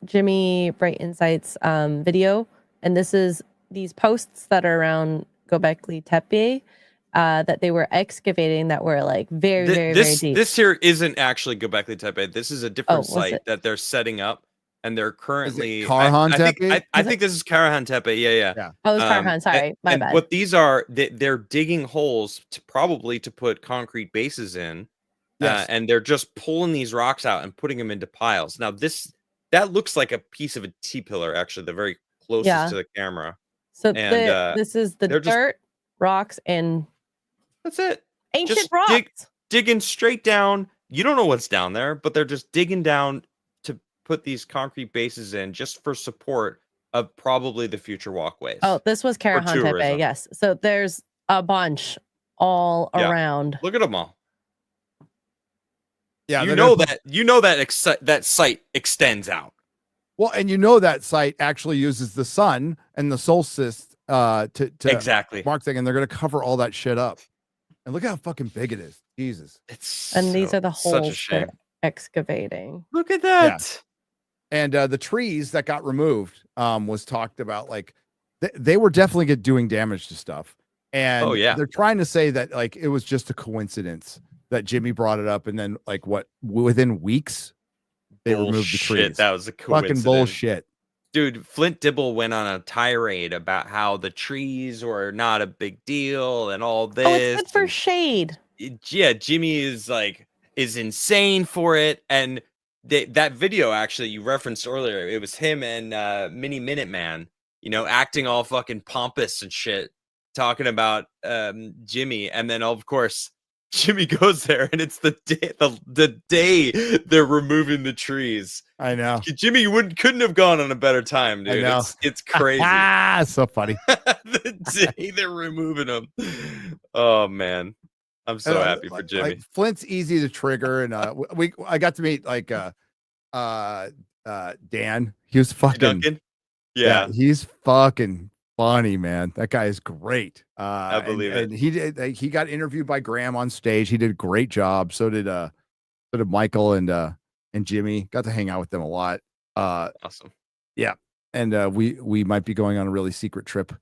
Jimmy Bright Insights video. And this is these posts that are around Göbekli Tepe that they were excavating that were, like, very deep. This here isn't actually Göbekli Tepe. This is a different site that they're setting up, and they're currently Karahan Tepe. I think this is Karahan Tepe. Yeah. Oh, it's Karahan. Sorry, my bad. What these are, they're digging holes probably to put concrete bases in, and they're just pulling these rocks out and putting them into piles. Now that looks like a piece of a T-pillar, actually, the very closest to the camera. So this is the dirt, rocks, and that's it. Ancient just rocks. Digging straight down. You don't know what's down there, but they're just digging down to put these concrete bases in just for support of probably the future walkways. Oh, this was Karahan Tepe, yes. So there's a bunch all around. Look at them all. Yeah, that site extends out. Well, and that site actually uses the sun and the solstice to exactly mark thing, and they're going to cover all that shit up. And look how fucking big it is. Jesus. These are the holes they're excavating. Look at that. Yeah. And the trees that got removed was talked about, like, they were definitely doing damage to stuff. And they're trying to say that, like, it was just a coincidence that Jimmy brought it up, and then, like, within weeks they removed the trees. That was a coincidence. Fucking bullshit. Dude, Flint Dibble went on a tirade about how the trees were not a big deal and all this. Oh, it's good for shade. Yeah, Jimmy is insane for it. And that video, actually, you referenced earlier, it was him and Mini Minuteman acting all fucking pompous and shit, talking about Jimmy, and then of course Jimmy goes there, and it's the day they're removing the trees. I know. Jimmy couldn't have gone on a better time, dude. I know. It's crazy. So funny. The day they're removing them. Oh man, I'm so happy for Jimmy. Like, Flint's easy to trigger, and I got to meet like Dan. He was fucking Duncan. Yeah, he's fucking funny, man. That guy is great. I believe it. And he got interviewed by Graham on stage. He did a great job. So did Michael and Jimmy. Got to hang out with them a lot. Awesome. Yeah. And we might be going on a really secret trip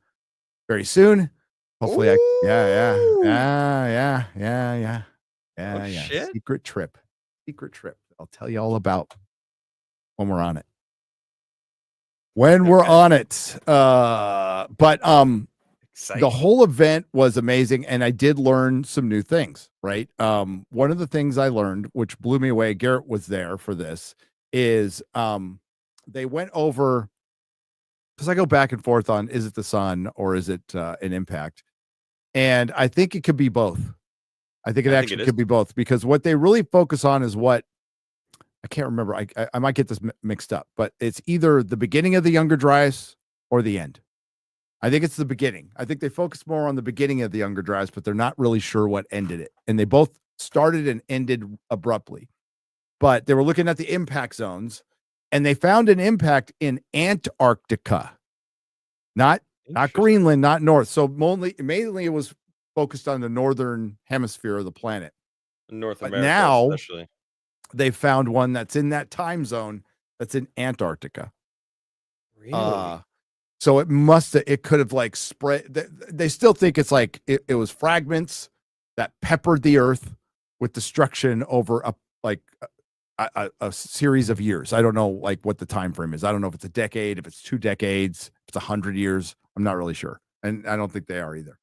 very soon. Hopefully. Yeah. Shit. Secret trip. I'll tell you all about when we're on it. We're on it. But Exciting. the whole event was amazing, and I did learn some new things, right? One of the things I learned, which blew me away, Garrett was there for this, is they went over, because I go back and forth on, is it the sun or is it an impact? And I think it could be both. I think it could be both, because what they really focus on is what, I can't remember. I might get this mixed up, but it's either the beginning of the Younger Dryas or the end. I think it's the beginning. I think they focus more on the beginning of the Younger Dryas, but they're not really sure what ended it. And they both started and ended abruptly. But they were looking at the impact zones, and they found an impact in Antarctica, not Greenland, not North. So mainly it was focused on the northern hemisphere of the planet. North but America, now, especially. They found one that's in that time zone that's in Antarctica. Really? So it could have like spread. They still think it's like it was fragments that peppered the earth with destruction over a series of years. I don't know like what the time frame is. I don't know if it's a decade, if it's 2 decades, if it's 100 years. I'm not really sure. And I don't think they are either.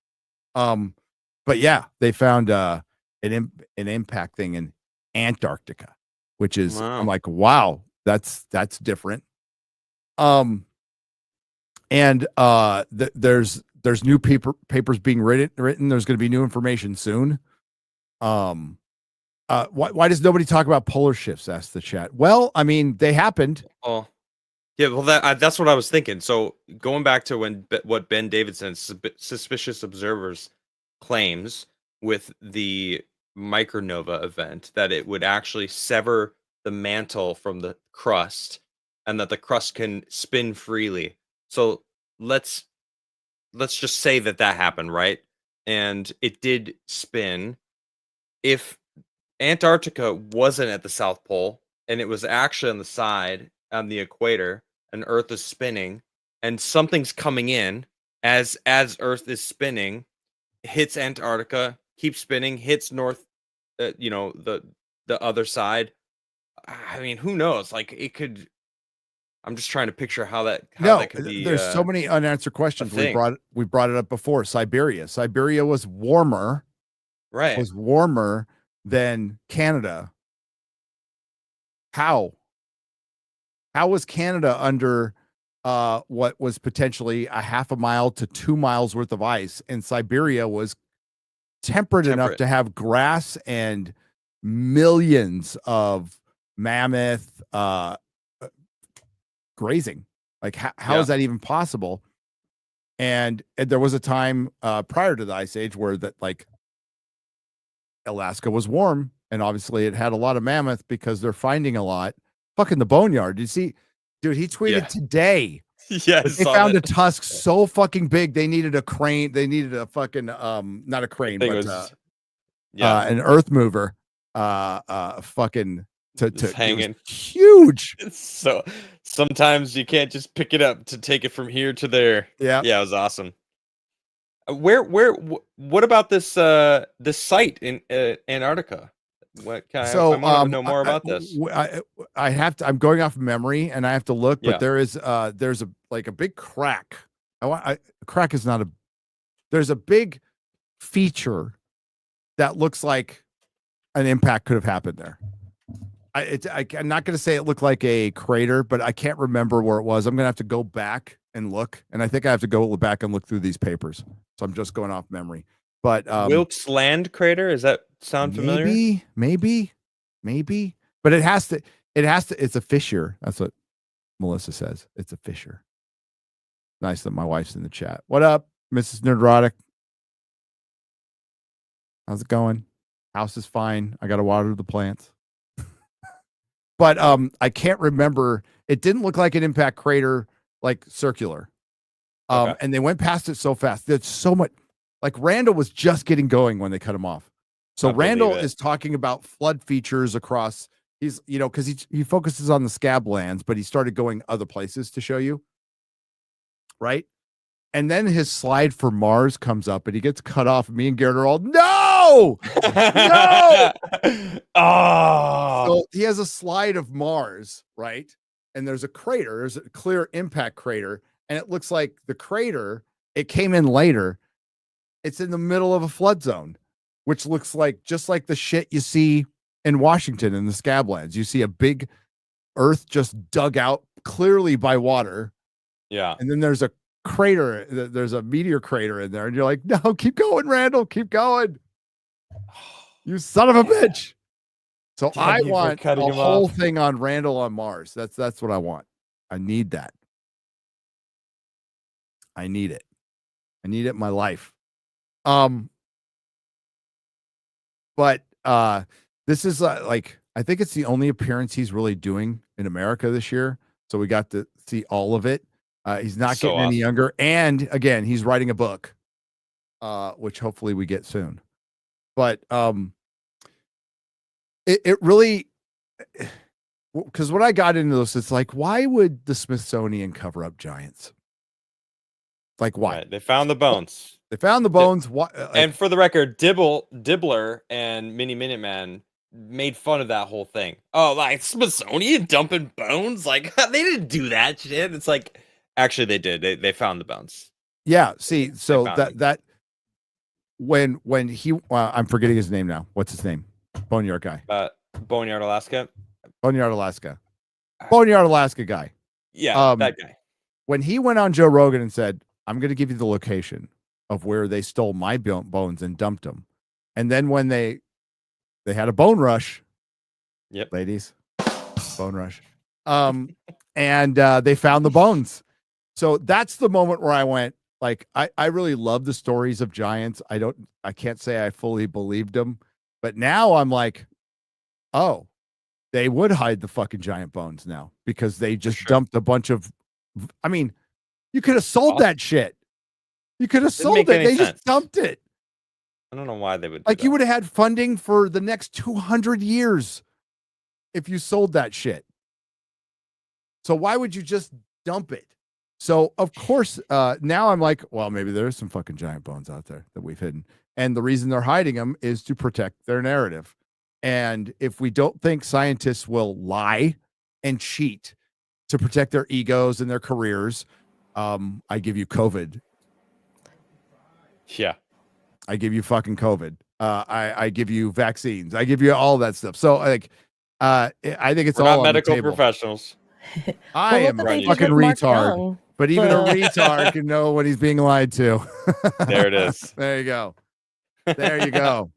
But yeah, they found an impact thing in Antarctica, which is, I'm like, wow, that's different. And there's new papers being written. There's going to be new information soon. Why does nobody talk about polar shifts? Asked the chat. Well, I mean, they happened. Oh, yeah. Well, that's what I was thinking. So going back to what Ben Davidson, Suspicious Observers, claims with the micronova event, that it would actually sever the mantle from the crust, and that the crust can spin freely. So let's just say that happened, right? And it did spin. If Antarctica wasn't at the South Pole and it was actually on the side on the equator, and Earth is spinning, and something's coming in as Earth is spinning, hits Antarctica, keeps spinning, hits north, the other side. I mean, who knows? Like, it could. I'm just trying to picture how that could be. There's so many unanswered questions. We brought it up before. Siberia was warmer, right? Was warmer than Canada. How was Canada under what was potentially a half a mile to 2 miles worth of ice, and Siberia was temperate enough to have grass and millions of mammoth grazing? Like, how is that even possible? And there was a time prior to the Ice Age where that, like, Alaska was warm, and obviously it had a lot of mammoth because they're finding a lot. Fucking the boneyard. Did you see, dude? He tweeted today. Yeah, they found a tusk so fucking big they needed a crane. They needed a fucking not a crane, but an earth mover. Fucking to hanging huge. So sometimes you can't just pick it up to take it from here to there. Yeah, it was awesome. What about this site in Antarctica? I want to know more about this. I have to. I'm going off memory, and I have to look. But there's a big crack. Crack is not a. There's a big feature that looks like an impact could have happened there. I'm not going to say it looked like a crater, but I can't remember where it was. I'm going to have to go back and look, and I think I have to go back and look through these papers. So I'm just going off memory. But Wilkes Land crater, does that sound familiar? Maybe. But it has to. It's a fissure. That's what Melissa says. It's a fissure. Nice that my wife's in the chat. What up, Mrs. Nerdrotic? How's it going? House is fine. I got to water the plants. But I can't remember. It didn't look like an impact crater, like circular. Okay. And they went past it so fast. There's so much. Like Randall was just getting going when they cut him off. So Randall is talking about flood features across. He's, because he focuses on the scab lands, but he started going other places to show you. Right. And then his slide for Mars comes up and he gets cut off. And me and Garrett are all, no. Oh. So he has a slide of Mars, right? And there's a crater. There's a clear impact crater. And it looks like the crater, it came in later. It's in the middle of a flood zone, which looks like just like the shit you see in Washington in the Scablands. You see a big earth just dug out clearly by water. Yeah. And then there's a crater. There's a meteor crater in there. And you're like, no, keep going, Randall. Keep going. You son of a bitch. So I want a whole thing on Randall on Mars. That's what I want. I need that. I need it. I need it in my life. But this is like, I think it's the only appearance he's really doing in America this year. So we got to see all of it. He's not getting any younger. And again, he's writing a book, which hopefully we get soon. But it really, because when I got into this, it's like, why would the Smithsonian cover up giants? Like, why? Right. They found the bones. They found the bones. And for the record, Dibbler and Mini Minuteman made fun of that whole thing. Oh, like Smithsonian dumping bones? Like, they didn't do that shit. It's like, actually, they did. They found the bones. Yeah. See, so that when he, I'm forgetting his name now. What's his name? Boneyard guy. Boneyard, Alaska. Boneyard, Alaska guy. Yeah, that guy. When he went on Joe Rogan and said, I'm going to give you the location of where they stole my bones and dumped them. And then when they had a bone rush. Yep. Ladies, bone rush. And they found the bones. So that's the moment where I went, like, I really love the stories of giants. I can't say I fully believed them, but now I'm like, oh, they would hide the fucking giant bones now because they just dumped a bunch of, I mean, you could have sold that shit. You could have sold it. They just dumped it. I don't know why they would. Like, you would have had funding for the next 200 years if you sold that shit. So why would you just dump it? So of course, now I'm like, well, maybe there's some fucking giant bones out there that we've hidden. And the reason they're hiding them is to protect their narrative. And if we don't think scientists will lie and cheat to protect their egos and their careers, I give you COVID. Yeah. I give you fucking COVID. I give you vaccines. I give you all that stuff. So like, I think it's We're all not medical on the table. professionals. I am a fucking retard. But even a retard can know when he's being lied to. There it is. There you go. There you go.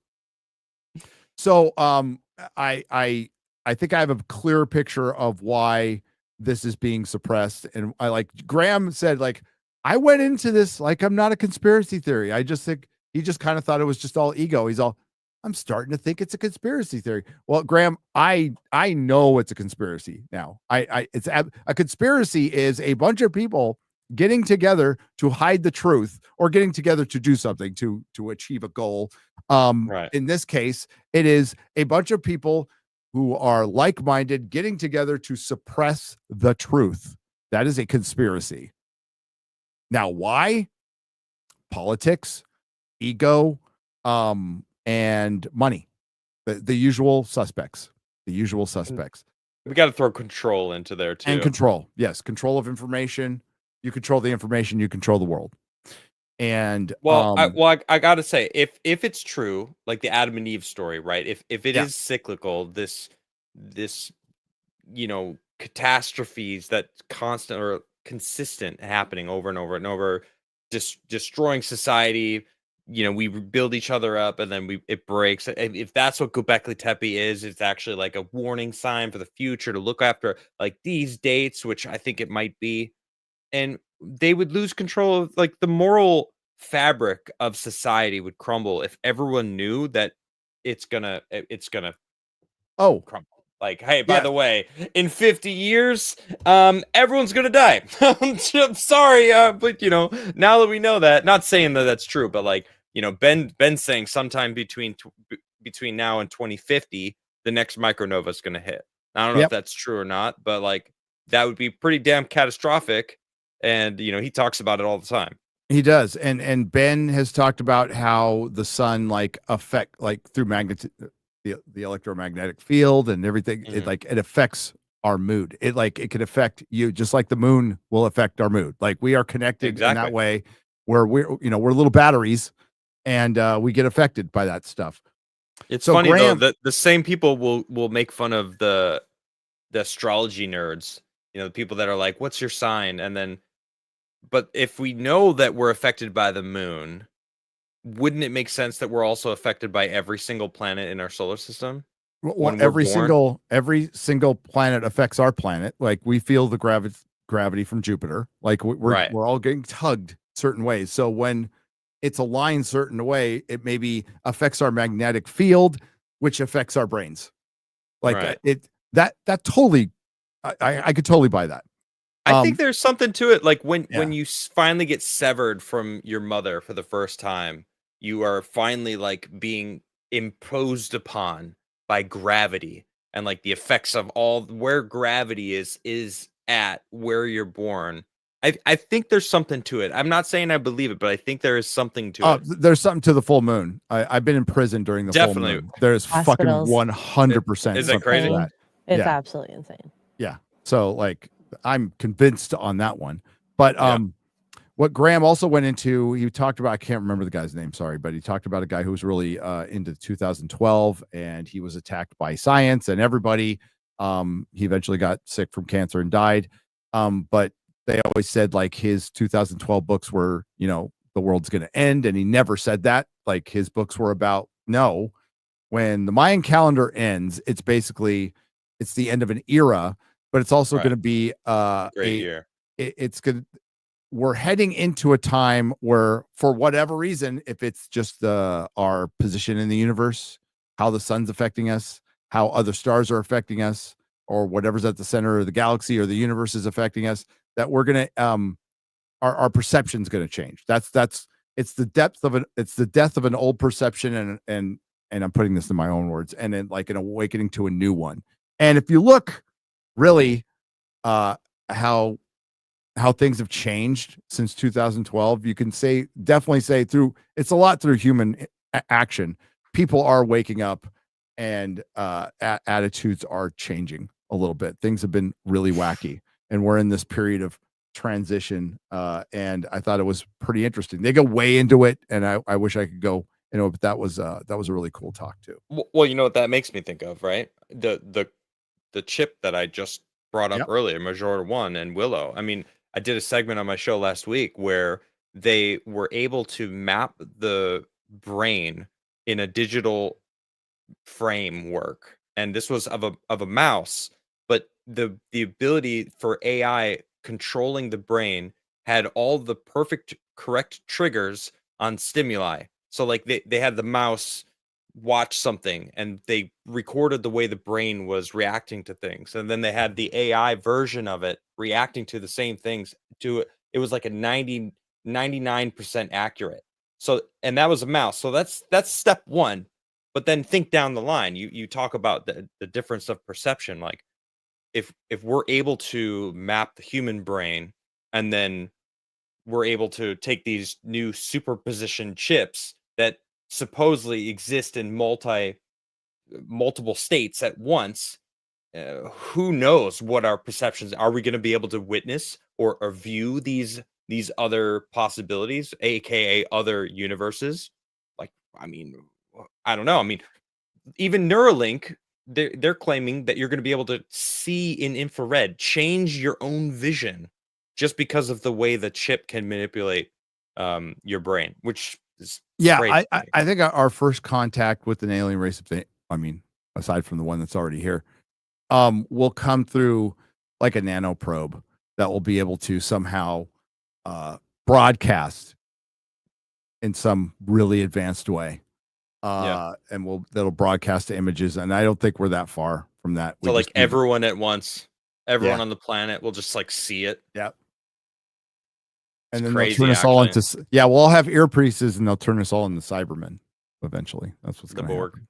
So I think I have a clear picture of why this is being suppressed. And I like Graham said, like, I went into this like I'm not a conspiracy theory. I just think he just kind of thought it was just all ego. He's all, I'm starting to think it's a conspiracy theory. Well, Graham, I know it's a conspiracy now. It's a conspiracy is a bunch of people getting together to hide the truth or getting together to do something to achieve a goal. Right. In this case, it is a bunch of people who are like-minded getting together to suppress the truth. That is a conspiracy. Now, why? Politics, ego, and money. The usual suspects. The usual suspects. We got to throw control into there too. And control. Yes, control of information. You control the information, you control the world. And I gotta say, if it's true, like the Adam and Eve story, right? If it is cyclical, this catastrophes that constant or consistent happening over and over and over, destroying society. We build each other up, and then it breaks. If that's what Göbekli Tepe is, it's actually like a warning sign for the future to look after like these dates, which I think it might be. And they would lose control of like the moral fabric of society would crumble if everyone knew that it's gonna crumble. Like, hey, by the way, in 50 years, everyone's gonna die. I'm sorry, but now that we know that, not saying that that's true, but like, Ben's saying sometime between now and 2050, the next micronova is gonna hit. I don't know if that's true or not, but like that would be pretty damn catastrophic. And he talks about it all the time. He does, and Ben has talked about how the sun affect through the electromagnetic field and everything. Mm-hmm. It affects our mood. It could affect you just like the moon will affect our mood. Like we are connected in that way, where we're little batteries, and we get affected by that stuff. It's funny though that the same people will make fun of the astrology nerds. The people that are like, "What's your sign?" And then, but if we know that we're affected by the moon, wouldn't it make sense that we're also affected by every single planet in our solar system? Well, every single planet affects our planet. Like we feel the gravity from Jupiter. Like we're all getting tugged certain ways. So when it's aligned certain way, it maybe affects our magnetic field, which affects our brains. Like that totally, I could totally buy that. I think there's something to it. Like when you finally get severed from your mother for the first time, you are finally like being imposed upon by gravity and like the effects of all where gravity is at where you're born. I think there's something to it. I'm not saying I believe it, but I think there is something to it. There's something to the full moon. I've been in prison during the full moon. There's fucking 100%. Is that crazy? That. It's absolutely insane. Yeah. So like I'm convinced on that one. But what Graham also went into, he talked about, I can't remember the guy's name, sorry, but he talked about a guy who was really into 2012, and he was attacked by science and everybody. He eventually got sick from cancer and died. But they always said like his 2012 books were, the world's going to end. And he never said that. Like his books were about, no, when the Mayan calendar ends, it's the end of an era, but it's also going to be great year. We're heading into a time where, for whatever reason, if it's just our position in the universe, how the sun's affecting us, how other stars are affecting us, or whatever's at the center of the galaxy or the universe is affecting us, that we're gonna our perception's gonna change. It's the death of an old perception, and I'm putting this in my own words, and then like an awakening to a new one. And if you look really how things have changed since 2012, you can definitely say it's a lot through human action. People are waking up, and attitudes are changing a little bit. Things have been really wacky, and we're in this period of transition. And I thought it was pretty interesting. They go way into it, and I wish I could go, but that was a really cool talk too. Well, you know what that makes me think of, right? The chip that I just brought up earlier, Majora 1 and Willow. I mean, I did a segment on my show last week where they were able to map the brain in a digital framework, and this was of a mouse, but the ability for AI controlling the brain had all the correct triggers on stimuli. So like they had the mouse watch something, and they recorded the way the brain was reacting to things, and then they had the AI version of it reacting to the same things. It was like a 99% accurate. So, and that was a mouse. So that's step one. But then think down the line. You talk about the difference of perception. Like if we're able to map the human brain, and then we're able to take these new superposition chips that supposedly exist in multiple states at once, who knows what our perceptions are? We going to be able to witness or view these other possibilities, aka other universes? Like, I mean, I don't know. I mean, even Neuralink, they're claiming that you're going to be able to see in infrared, change your own vision just because of the way the chip can manipulate your brain, which is I think our first contact with an alien race, aside from the one that's already here, will come through like a nanoprobe that will be able to somehow broadcast in some really advanced way. And that'll broadcast to images, and I don't think we're that far from that. So like everyone at once, everyone on the planet will just like see it. Yep. And then they'll turn us all into we'll all have earpieces, and they'll turn us all into Cybermen eventually. That's what's going to happen.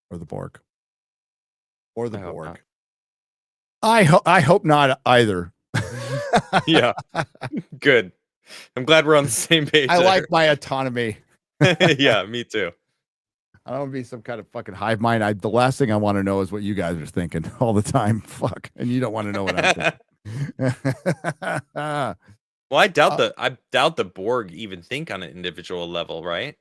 Or the Borg. Or the Borg. I hope not either. Yeah. Good. I'm glad we're on the same page. I like my autonomy. Yeah, me too. I don't want to be some kind of fucking hive mind. The last thing I want to know is what you guys are thinking all the time. Fuck. And you don't want to know what I'm thinking. Well, I doubt the Borg even think on an individual level, right?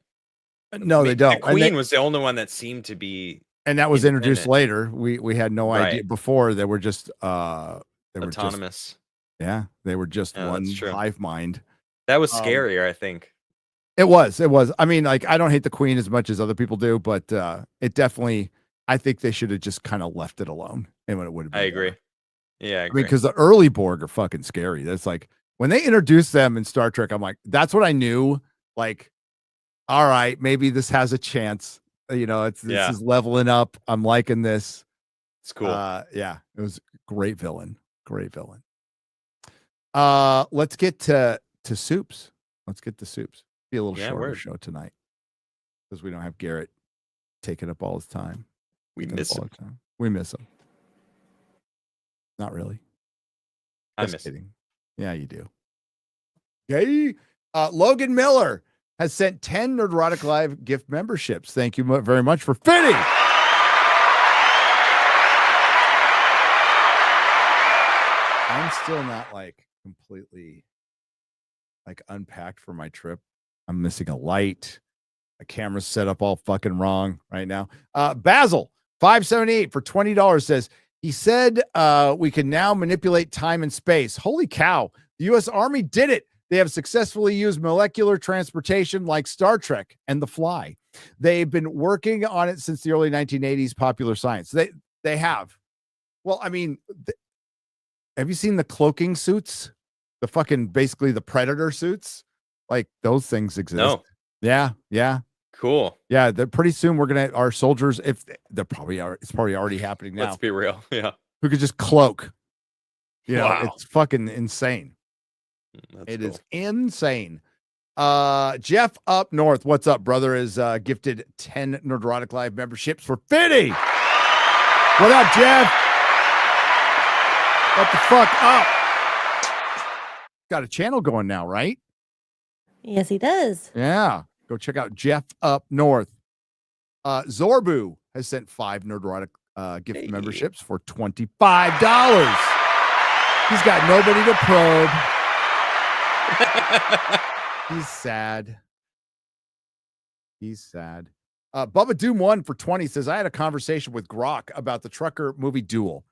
No, they don't. The Queen was the only one that seemed to be, and that was introduced later. We had no idea before. They were just autonomous. They were just one hive mind. That was scarier, I think. It was. I mean, like, I don't hate the Queen as much as other people do, but it definitely. I think they should have just kind of left it alone, and it would have been. I agree. Yeah, I agree. mean, because the early Borg are fucking scary. That's like. When they introduced them in Star Trek, I'm like, that's what I knew. Like, all right, maybe this has a chance. This is leveling up. I'm liking this. It's cool. It was great villain. Great villain. Let's get to soups. Be a little shorter show tonight because we don't have Garrett taking up all his time. We miss him. We miss him. Not really. I miss him. Yeah, you do. Okay. Logan Miller has sent 10 Nerdrotic Live gift memberships. Thank you very much for fitting. I'm still not like completely like unpacked for my trip. I'm missing a light. My camera's set up all fucking wrong right now. Basil 578 for $20 says, he said we can now manipulate time and space. Holy cow. The U.S. Army did it. They have successfully used molecular transportation like Star Trek and The Fly. They've been working on it since the early 1980s, popular science. They have. Well, I mean, have you seen the cloaking suits? The fucking, basically the Predator suits? Like, those things exist. No. Yeah. Cool. Yeah, pretty soon our soldiers, if they're probably it's probably already happening now. Let's be real. Yeah. Who could just cloak. It's fucking insane. It is insane. Jeff up north. What's up, brother? Is gifted 10 Nerdrotic Live memberships for Fitty. What up, Jeff? What the fuck up? Got a channel going now, right? Yes, he does. Yeah. Go check out Jeff up north. Zorbu has sent 5 Nerdrotic gift memberships for $25. He's got nobody to probe. He's sad. Bubba Doom 1 for 20 says, I had a conversation with Grok about the trucker movie Duel,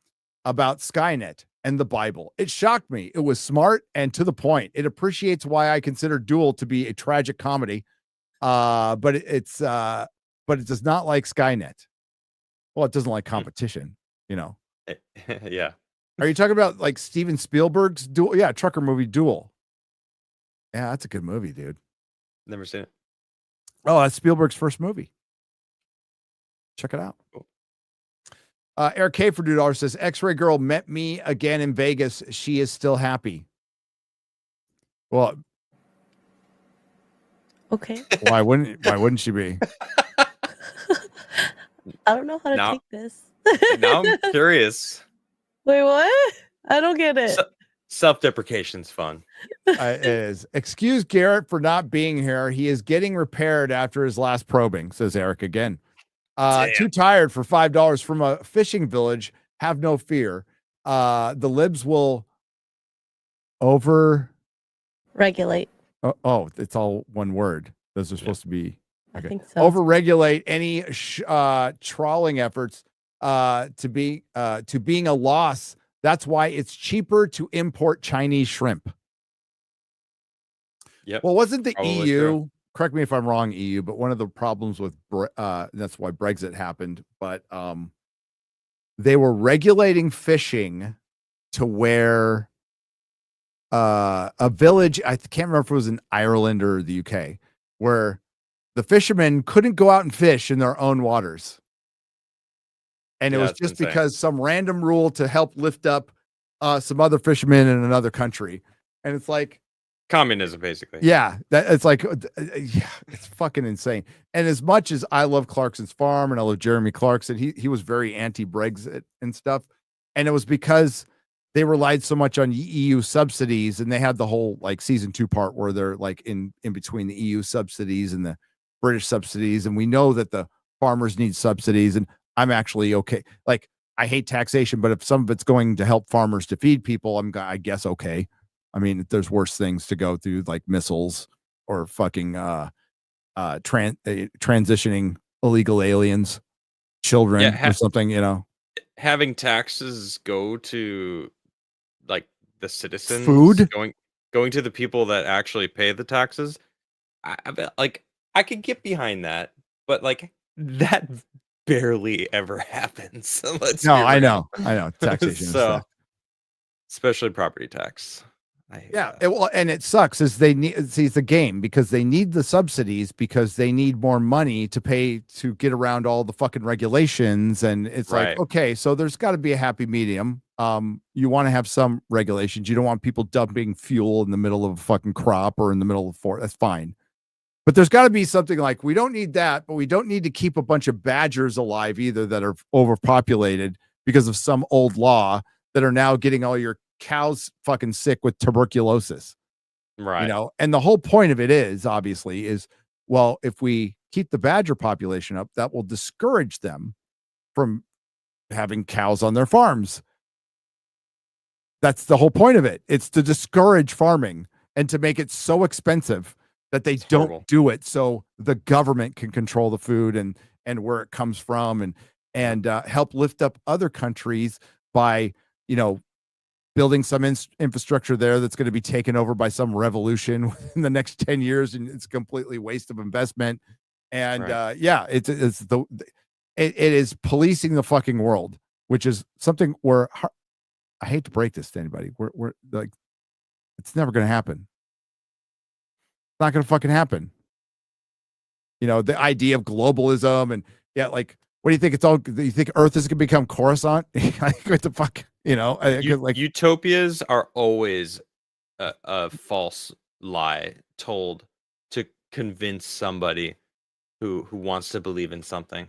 about Skynet and the Bible. It shocked me. It was smart and to the point. It appreciates why I consider Duel to be a tragic comedy. But it does not like Skynet. Well, it doesn't like competition, Yeah. Are you talking about like Steven Spielberg's Duel? Yeah, trucker movie Duel. Yeah, that's a good movie, dude. Never seen it. Oh, that's Spielberg's first movie. Check it out. Cool. Eric K for $2 says, X-Ray Girl met me again in Vegas. She is still happy. Well, okay. Why wouldn't she be? I don't know how to take this. Now I'm curious. Wait, what? I don't get it. Self-deprecation's fun. It is. Excuse Garrett for not being here. He is getting repaired after his last probing, says Eric again. Too tired for $5 from a fishing village. Have no fear. The libs will regulate. Oh, it's all one word. Those are supposed to be. Okay. I think so. Overregulate any trawling efforts to being a loss. That's why it's cheaper to import Chinese shrimp. Yep. Well, wasn't the Probably EU? true. Correct me if I'm wrong, EU. But one of the problems with that's why Brexit happened. But they were regulating fishing to where a village. I can't remember if it was in Ireland or the UK, where the fishermen couldn't go out and fish in their own waters. And it was just insane. because some random rule to help lift up some other fishermen in another country. And it's like communism, basically. Yeah, it's like, yeah, it's fucking insane. And as much as I love Clarkson's Farm and I love Jeremy Clarkson, he was very anti-Brexit and stuff. And it was because they relied so much on EU subsidies, and they had the whole like season 2 part where they're like in between the EU subsidies and the British subsidies. And we know that the farmers need subsidies, and I'm actually okay. Like, I hate taxation, but if some of it's going to help farmers to feed people, I guess okay. I mean, there's worse things to go through, like missiles or fucking transitioning illegal aliens, children, or something, you know. Having taxes go to like the citizens, food, going to the people that actually pay the taxes. I bet, like, I could get behind that, but like that barely ever happens. I know taxation so, especially property tax. And it sucks is they need, it's a game because they need the subsidies because they need more money to pay to get around all the fucking regulations. And it's like, okay, so there's got to be a happy medium. You want to have some regulations. You don't want people dumping fuel in the middle of a fucking crop or in the middle of the forest. That's fine. But there's got to be something like, we don't need that, but we don't need to keep a bunch of badgers alive either that are overpopulated because of some old law that are now getting all your cows fucking sick with tuberculosis. Right. You know, and the whole point of it is obviously is, well, if we keep the badger population up, that will discourage them from having cows on their farms. That's the whole point of it. It's to discourage farming and to make it so expensive that they don't do it, so the government can control the food and where it comes from, and help lift up other countries by, you know, building some infrastructure there that's going to be taken over by some revolution in the next 10 years, and it's completely waste of investment. And it is policing the fucking world, which is something where I hate to break this to anybody. We're like, it's never going to happen. It's not going to fucking happen. You know, the idea of globalism and like, what do you think? It's all, you think Earth is going to become Coruscant? What the fuck? You know, like utopias are always a false lie told to convince somebody who wants to believe in something.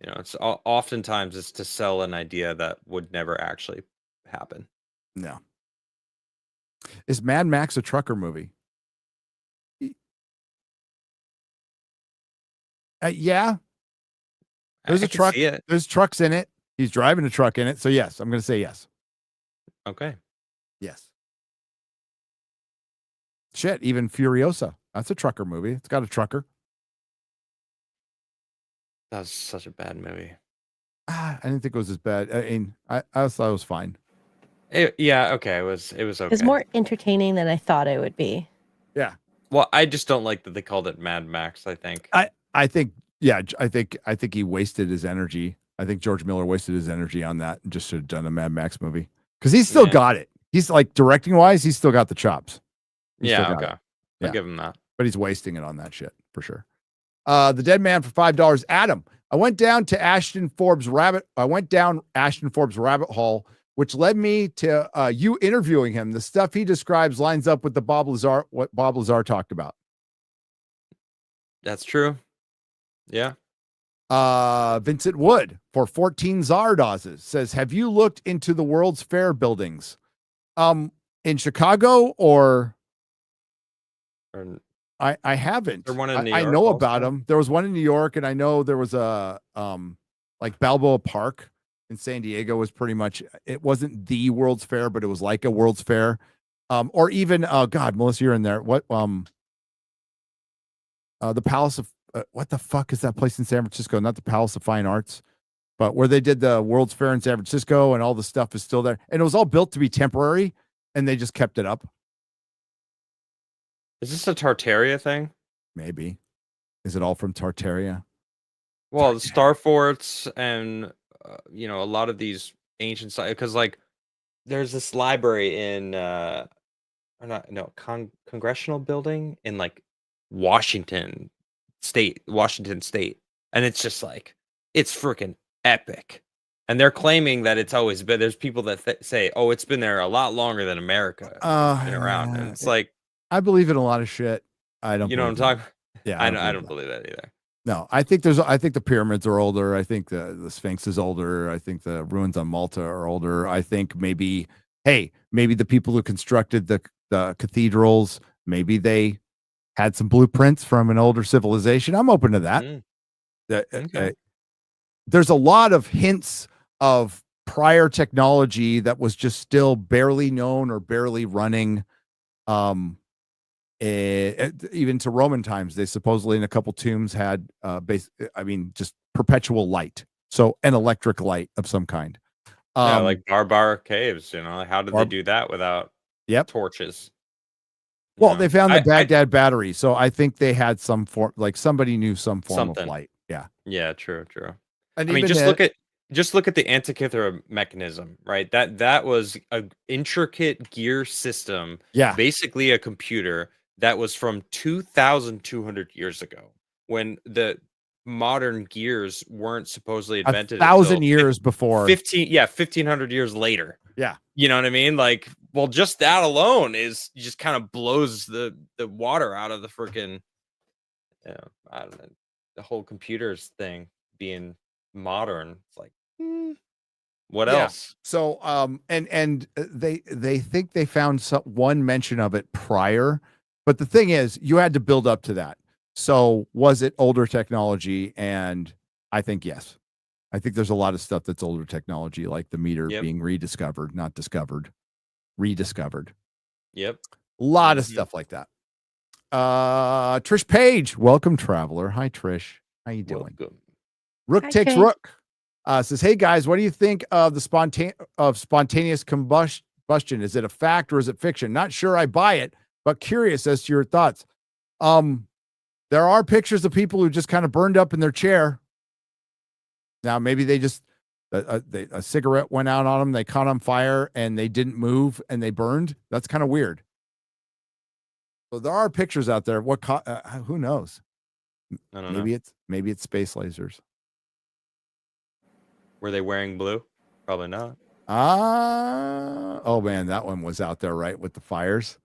You know, it's oftentimes it's to sell an idea that would never actually happen. No. Is Mad Max a trucker movie? Yeah. There's a truck. There's trucks in it. He's driving a truck in it. So yes, I'm going to say yes. Okay. Yes. Shit, even Furiosa. That's a trucker movie. It's got a trucker. That was such a bad movie. I didn't think it was as bad. I mean, I thought it was fine. Okay. It was okay. It's more entertaining than I thought it would be. Yeah. Well, I just don't like that they called it Mad Max, I think. I think he wasted his energy. I think George Miller wasted his energy on that and just should have done a Mad Max movie. Because he's still got it. He's like, directing wise, he's still got the chops. Okay. I'll give him that. But he's wasting it on that shit for sure. The Dead Man for $5. Adam, I went down Ashton Forbes rabbit hole, which led me to you interviewing him. The stuff he describes lines up with what Bob Lazar talked about. That's true. Yeah. Vincent Wood for 14 Zardozes says, have you looked into the World's Fair buildings in Chicago or I haven't. One in New I York know also? about them. There was one in New York, and I know there was a like Balboa Park in San Diego was pretty much, it wasn't the World's Fair, but it was like a World's Fair. Or even God, Melissa, you're in there. What the Palace of what the fuck is that place in San Francisco? Not the Palace of Fine Arts, but where they did the World's Fair in San Francisco, and all the stuff is still there. And it was all built to be temporary, and they just kept it up. Is this a Tartaria thing? Maybe. Is it all from Tartaria? Well, the star forts and a lot of these ancient sites, because like there's this library in or not no congressional building in like Washington State, and it's just like it's freaking epic. And they're claiming that it's always been. There's people that say, "Oh, it's been there a lot longer than America. It's been around." And it's like I believe in a lot of shit. I don't. You know what I'm talking? Yeah, I don't believe that either. No, I think the pyramids are older. I think the Sphinx is older. I think the ruins on Malta are older. I think maybe the people who constructed the cathedrals, maybe they had some blueprints from an older civilization. I'm open to that. Okay. There's a lot of hints of prior technology that was just still barely known or barely running. Even to Roman times, they supposedly in a couple tombs had just perpetual light, so an electric light of some kind. Like Barbara caves, how did they do that without torches? Well, they found the Baghdad battery, so I think they had some form, like somebody knew some form of light. Yeah, true. And I mean, just look at the Antikythera mechanism, right? That was an intricate gear system, basically a computer that was from 2,200 years ago, when the modern gears weren't supposedly invented 1,000 years before 1,500 years later. Yeah. You know what I mean? Like, well, just that alone just kind of blows the water out of the freaking, I don't know, the whole computers thing being modern. It's like, what else? So, and they think they found one mention of it prior, but the thing is, you had to build up to that. So, was it older technology? And I think yes. I think there's a lot of stuff that's older technology, like the meter being rediscovered, not discovered, rediscovered. Yep. A lot of stuff like that. Trish Page, welcome, traveler. Hi, Trish. How you doing? Welcome. Rook takes Rook. Says, hey guys, what do you think of the spontaneous combustion? Is it a fact or is it fiction? Not sure I buy it, but curious as to your thoughts. There are pictures of people who just kind of burned up in their chair. Now, maybe they just a cigarette went out on them, they caught on fire, and they didn't move, and they burned. That's kind of weird. So there are pictures out there. Who knows? I don't know. Maybe it's space lasers. Were they wearing blue? Probably not. Oh man, that one was out there, right, with the fires.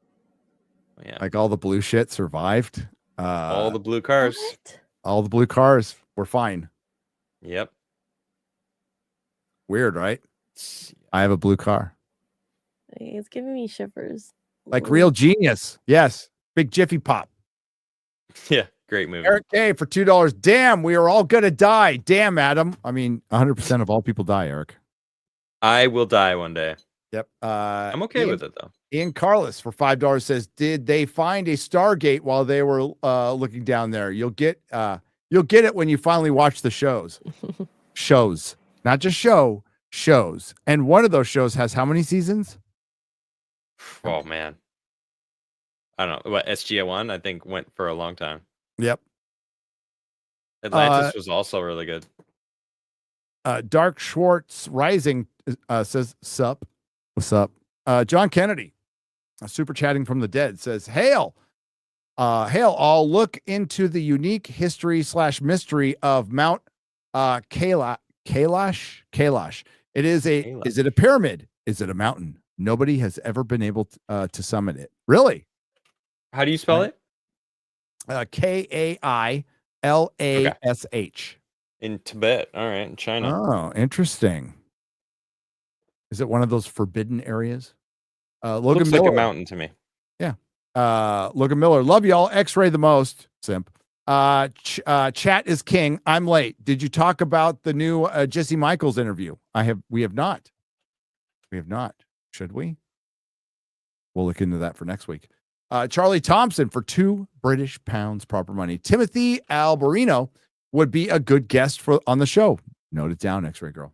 Yeah, like all the blue shit survived. All the blue cars. What? All the blue cars were fine. Yep. Weird, right? I have a blue car. It's giving me shivers. Like Real Genius. Yes. Big Jiffy Pop. Yeah. Great movie. Eric K for $2. Damn, we are all going to die. Damn, Adam. I mean, 100% of all people die, Eric. I will die one day. Yep. I'm okay with it, though. Ian Carlos for $5 says, did they find a Stargate while they were looking down there? You'll get it when you finally watch the shows. Shows. Not just shows. And one of those shows has how many seasons? Oh, man. I don't know. What, SG-1, I think, went for a long time. Yep. Atlantis was also really good. Dark Schwartz Rising says, sup. What's up? John Kennedy, super chatting from the dead, says, hail, I'll look into the unique history / mystery of Mount Kailash. Is it a pyramid? Is it a mountain? Nobody has ever been able to summit it. Really? How do you spell it? Kailash. In Tibet. All right. In China. Oh, interesting. Is it one of those forbidden areas? Logan Looks Miller. like a mountain to me. Yeah. Logan Miller. Love y'all. X-ray the most. Simp. Chat is king. I'm late. Did you talk about the new Jesse Michaels interview? We have not. Should we? We'll look into that for next week. Charlie Thompson for £2 British pounds, proper money. Timothy Alberino would be a good guest on the show. Note it down, X-Ray Girl.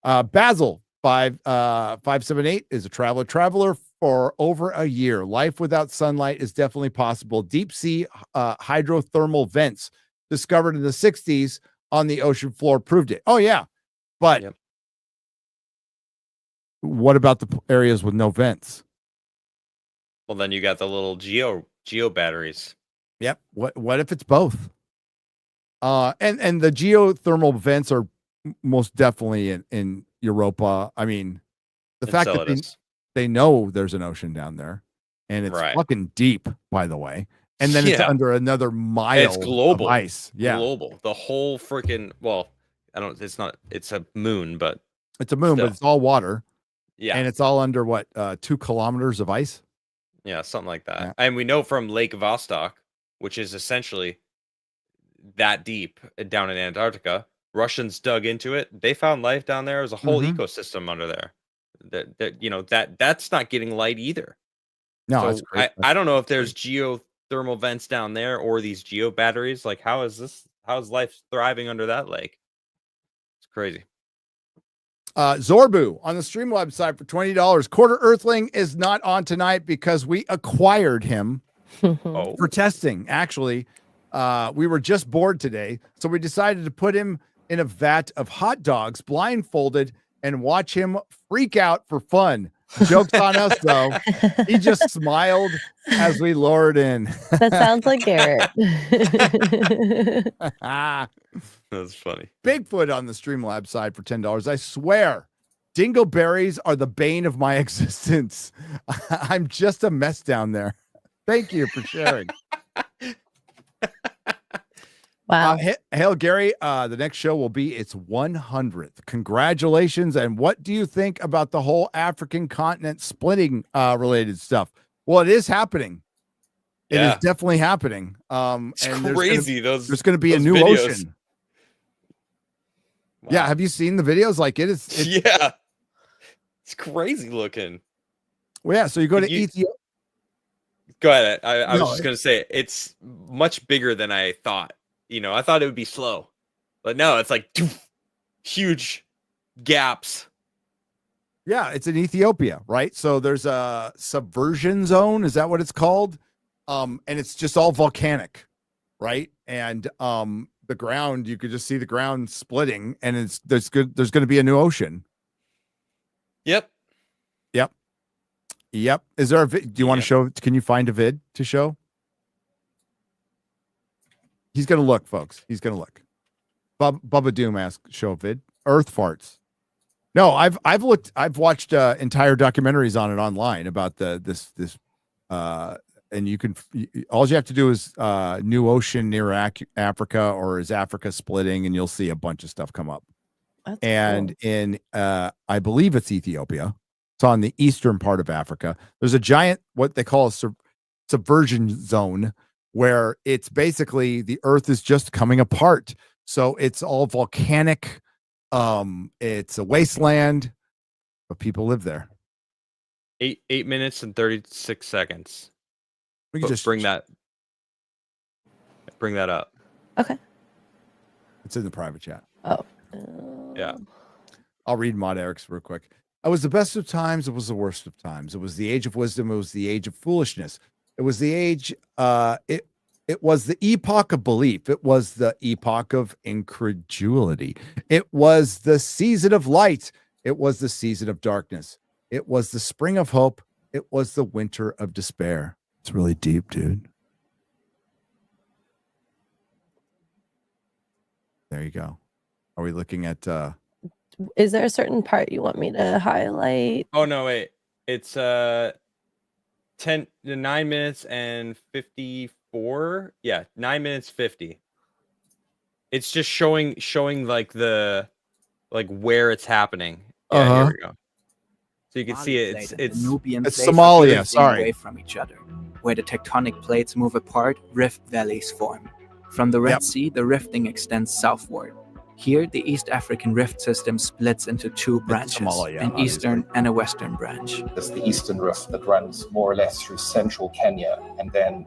Basil 578 is a traveler for over a year. Life without sunlight is definitely possible. Deep sea hydrothermal vents discovered in the 60s on the ocean floor proved it. Oh, yeah. But what about the areas with no vents? Well, then you got the little geo batteries. Yep. What if it's both? And the geothermal vents are most definitely in Europa. I mean, the fact that they know there's an ocean down there, and it's fucking deep, by the way. And then it's under another mile. It's global of ice. Yeah, global. The whole freaking It's a moon, but it's a moon, but it's all water. Yeah, and it's all under what 2 kilometers of ice. Yeah, something like that. Yeah. And we know from Lake Vostok, which is essentially that deep down in Antarctica. Russians dug into it. They found life down there. There's a whole ecosystem under there. That's not getting light either. No, so that's great. I don't know if there's geothermal vents down there or these geo batteries. Like, how is life thriving under that lake? It's crazy. Zorbu on the Streamlabs side for $20. Quarter Earthling is not on tonight because we acquired him for testing. Actually, we were just bored today, so we decided to put him in a vat of hot dogs, blindfolded, and watch him freak out for fun. Joke's on us, though. He just smiled as we lured in. That sounds like Garrett. That's funny. Bigfoot on the Streamlabs side for $10. I swear, dingleberries are the bane of my existence. I'm just a mess down there. Thank you for sharing. Wow. Hail, Gary. The next show will be its 100th. Congratulations. And what do you think about the whole African continent splitting related stuff? Well, it is happening. It is definitely happening. It's crazy. There's going to be a new videos. ocean. Wow. Yeah. Have you seen the videos? Like it is. Yeah. It's crazy looking. Well, yeah. So you go to Ethiopia. Go ahead. I was just going to say it's much bigger than I thought. I thought it would be slow, but no, it's like huge gaps. Yeah, it's in Ethiopia, right? So there's a subversion zone. Is that what it's called? And it's just all volcanic, right? And the ground, you could just see the ground splitting, and there's going to be a new ocean. Yep. Is there a vid? Do you want to show? Can you find a vid to show? He's going to look, folks. He's going to look. Bubba Doom asked, show a vid. Earth farts. No, I've watched entire documentaries on it online about this and you can, all you have to do is new ocean near Africa, or is Africa splitting, and you'll see a bunch of stuff come up. That's cool. In I believe it's Ethiopia. It's on the eastern part of Africa. There's a giant, what they call a subversion zone, where it's basically the earth is just coming apart. So it's all volcanic. It's a wasteland, but people live there. 8 minutes and 36 seconds. We can just bring that up. Okay. It's in the private chat. Oh. Yeah. I'll read Mod Eric's real quick. It was the best of times. It was the worst of times. It was the age of wisdom. It was the age of foolishness. It was the age. It was the epoch of belief. It was the epoch of incredulity. It was the season of light. It was the season of darkness. It was the spring of hope. It was the winter of despair. It's really deep, dude. There you go. Are we looking at Is there a certain part you want me to highlight? Oh no, wait. It's 9 minutes and 54. Yeah, 9 minutes 50. It's just showing like where it's happening. Yeah, here we go. So you can see it. It's Somalia. Sorry. Away from each other, where the tectonic plates move apart, rift valleys form. From the Red Sea, the rifting extends southward. Here, the East African rift system splits into 2 branches, an eastern and a western branch. There's the eastern rift that runs more or less through central Kenya, and then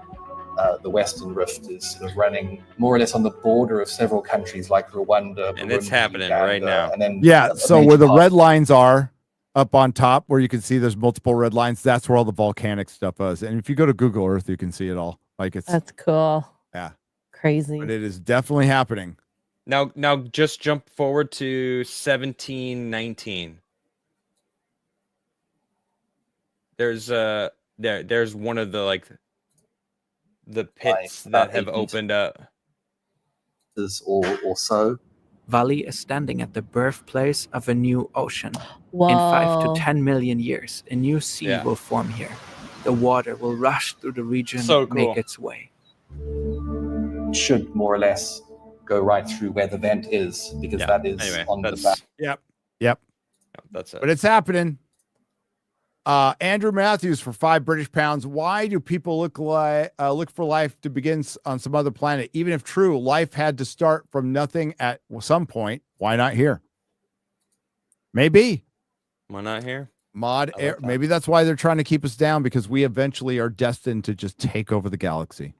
the western rift is sort of running more or less on the border of several countries like Rwanda. And it's happening Uganda, right now. And then so where the red lines are up on top where you can see there's multiple red lines. That's where all the volcanic stuff is. And if you go to Google Earth, you can see it all. Like That's cool. Yeah. Crazy. But it is definitely happening. Now just jump forward to 1719. There's one of the the pits that have opened up. Or so. Valley is standing at the birthplace of a new ocean. Whoa. In 5 to 10 million years, a new sea will form here. The water will rush through the region and make its way. It should more or less go right through where the vent is, because that is on the back. Yep. That's it. But it's happening. Andrew Matthews for £5 Why do people look for life to begin on some other planet? Even if true, life had to start from nothing at some point. Why not here? Maybe. Why not here? Maybe that's why they're trying to keep us down, because we eventually are destined to just take over the galaxy.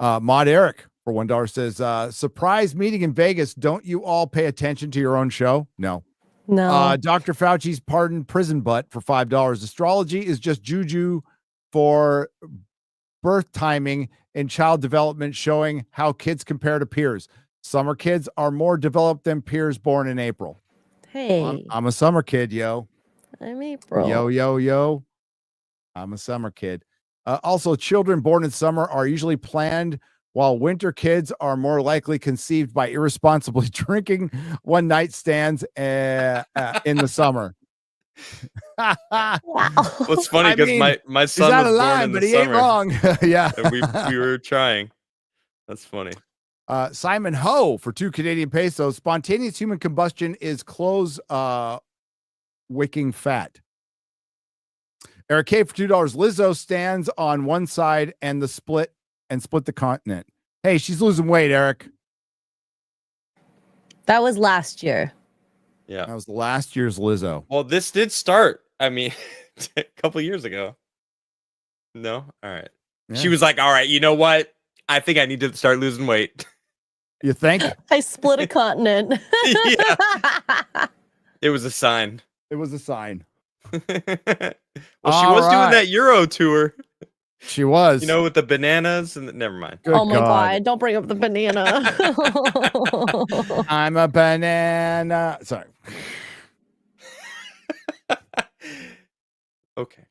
Mod Eric for $1 says, surprise meeting in Vegas. Don't you all pay attention to your own show? No. Dr. Fauci's pardoned prison butt for $5. Astrology is just juju for birth timing and child development, showing how kids compare to peers. Summer kids are more developed than peers born in April. Hey, I'm a summer kid, yo. I'm April. Yo. I'm a summer kid. Also, children born in summer are usually planned, while winter kids are more likely conceived by irresponsibly drinking one night stands in the summer. What's funny, because my son was born in the summer. Ain't wrong. Yeah. And we were trying. That's funny. Simon Ho for £2 Spontaneous human combustion is clothes wicking fat. Eric K for $2. Lizzo stands on one side and split the continent. Hey, she's losing weight, Eric. That was last year. Yeah. That was last year's Lizzo. Well, this did start, a couple years ago. No? All right. Yeah. She was like, all right, you know what? I think I need to start losing weight. You think? I split a continent. Yeah. It was a sign. Well, she was doing that Euro tour. She was. With the bananas and never mind. Good God. Don't bring up the banana. I'm a banana. Sorry. Okay.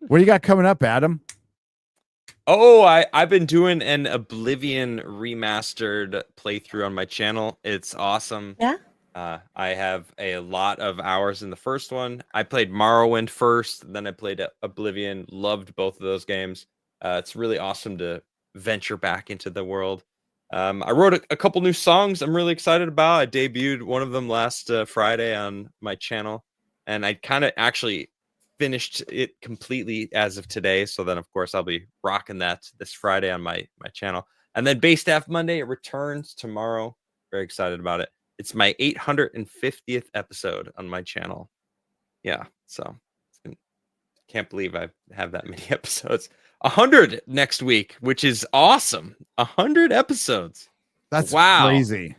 What do you got coming up, Adam? Oh, I've been doing an Oblivion remastered playthrough on my channel. It's awesome. Yeah. I have a lot of hours in the first one. I played Morrowind first, then I played Oblivion. Loved both of those games. It's really awesome to venture back into the world. I wrote a couple new songs I'm really excited about. I debuted one of them last Friday on my channel, and I kind of actually finished it completely as of today. So then, of course, I'll be rocking that this Friday on my channel. And then Base Staff Monday, it returns tomorrow. Very excited about it. It's my 850th episode on my channel. Yeah, so can't believe I have that many episodes. 100 next week, which is awesome. 100 episodes. That's crazy.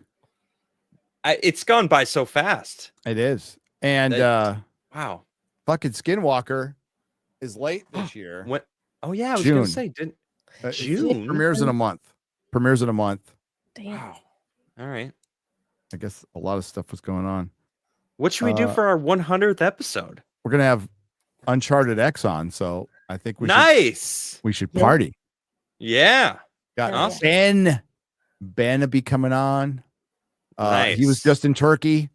It's gone by so fast. It is. And wow, fucking Skinwalker is late this year. When? Oh yeah, I was June. gonna say June premieres in a month. Damn. Wow. All right. I guess a lot of stuff was going on. What should we do for our 100th episode? We're gonna have Uncharted X on, so I think we should party. Yeah. Got awesome. Ben will be coming on. Nice. He was just in Turkey,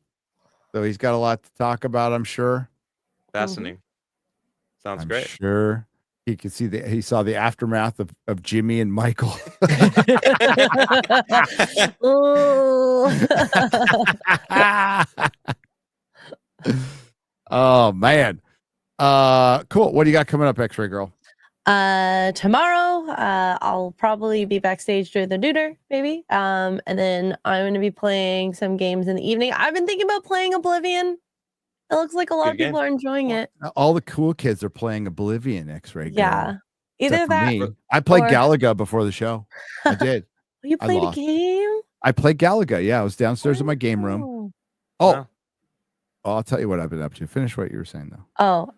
so he's got a lot to talk about, I'm sure. Fascinating. Sounds great. Sure. He saw the aftermath of Jimmy and Michael. Oh man. Cool. What do you got coming up, X-Ray Girl? Tomorrow, I'll probably be backstage doing the Neuter, maybe. And then I'm going to be playing some games in the evening. I've been thinking about playing Oblivion. It looks like a lot of people are enjoying it. All the cool kids are playing Oblivion, X-Ray Girl. Yeah. Either that. Me. I played Galaga before the show. I did. You played a game? I played Galaga. Yeah, I was downstairs in my game room. Oh, Wow. I'll tell you what I've been up to. Finish what you were saying though. Oh,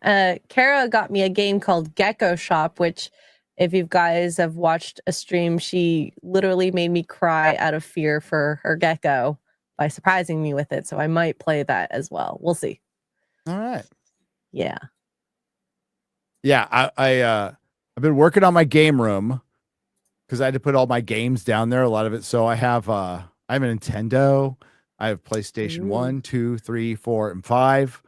Kara got me a game called Gecko Shop, which if you guys have watched a stream, she literally made me cry out of fear for her gecko by surprising me with it. So I might play that as well. We'll see. All right. Yeah. Yeah, I've been working on my game room because I had to put all my games down there, a lot of it. So I have a Nintendo, I have PlayStation 1, 2, 3, 4, and 5.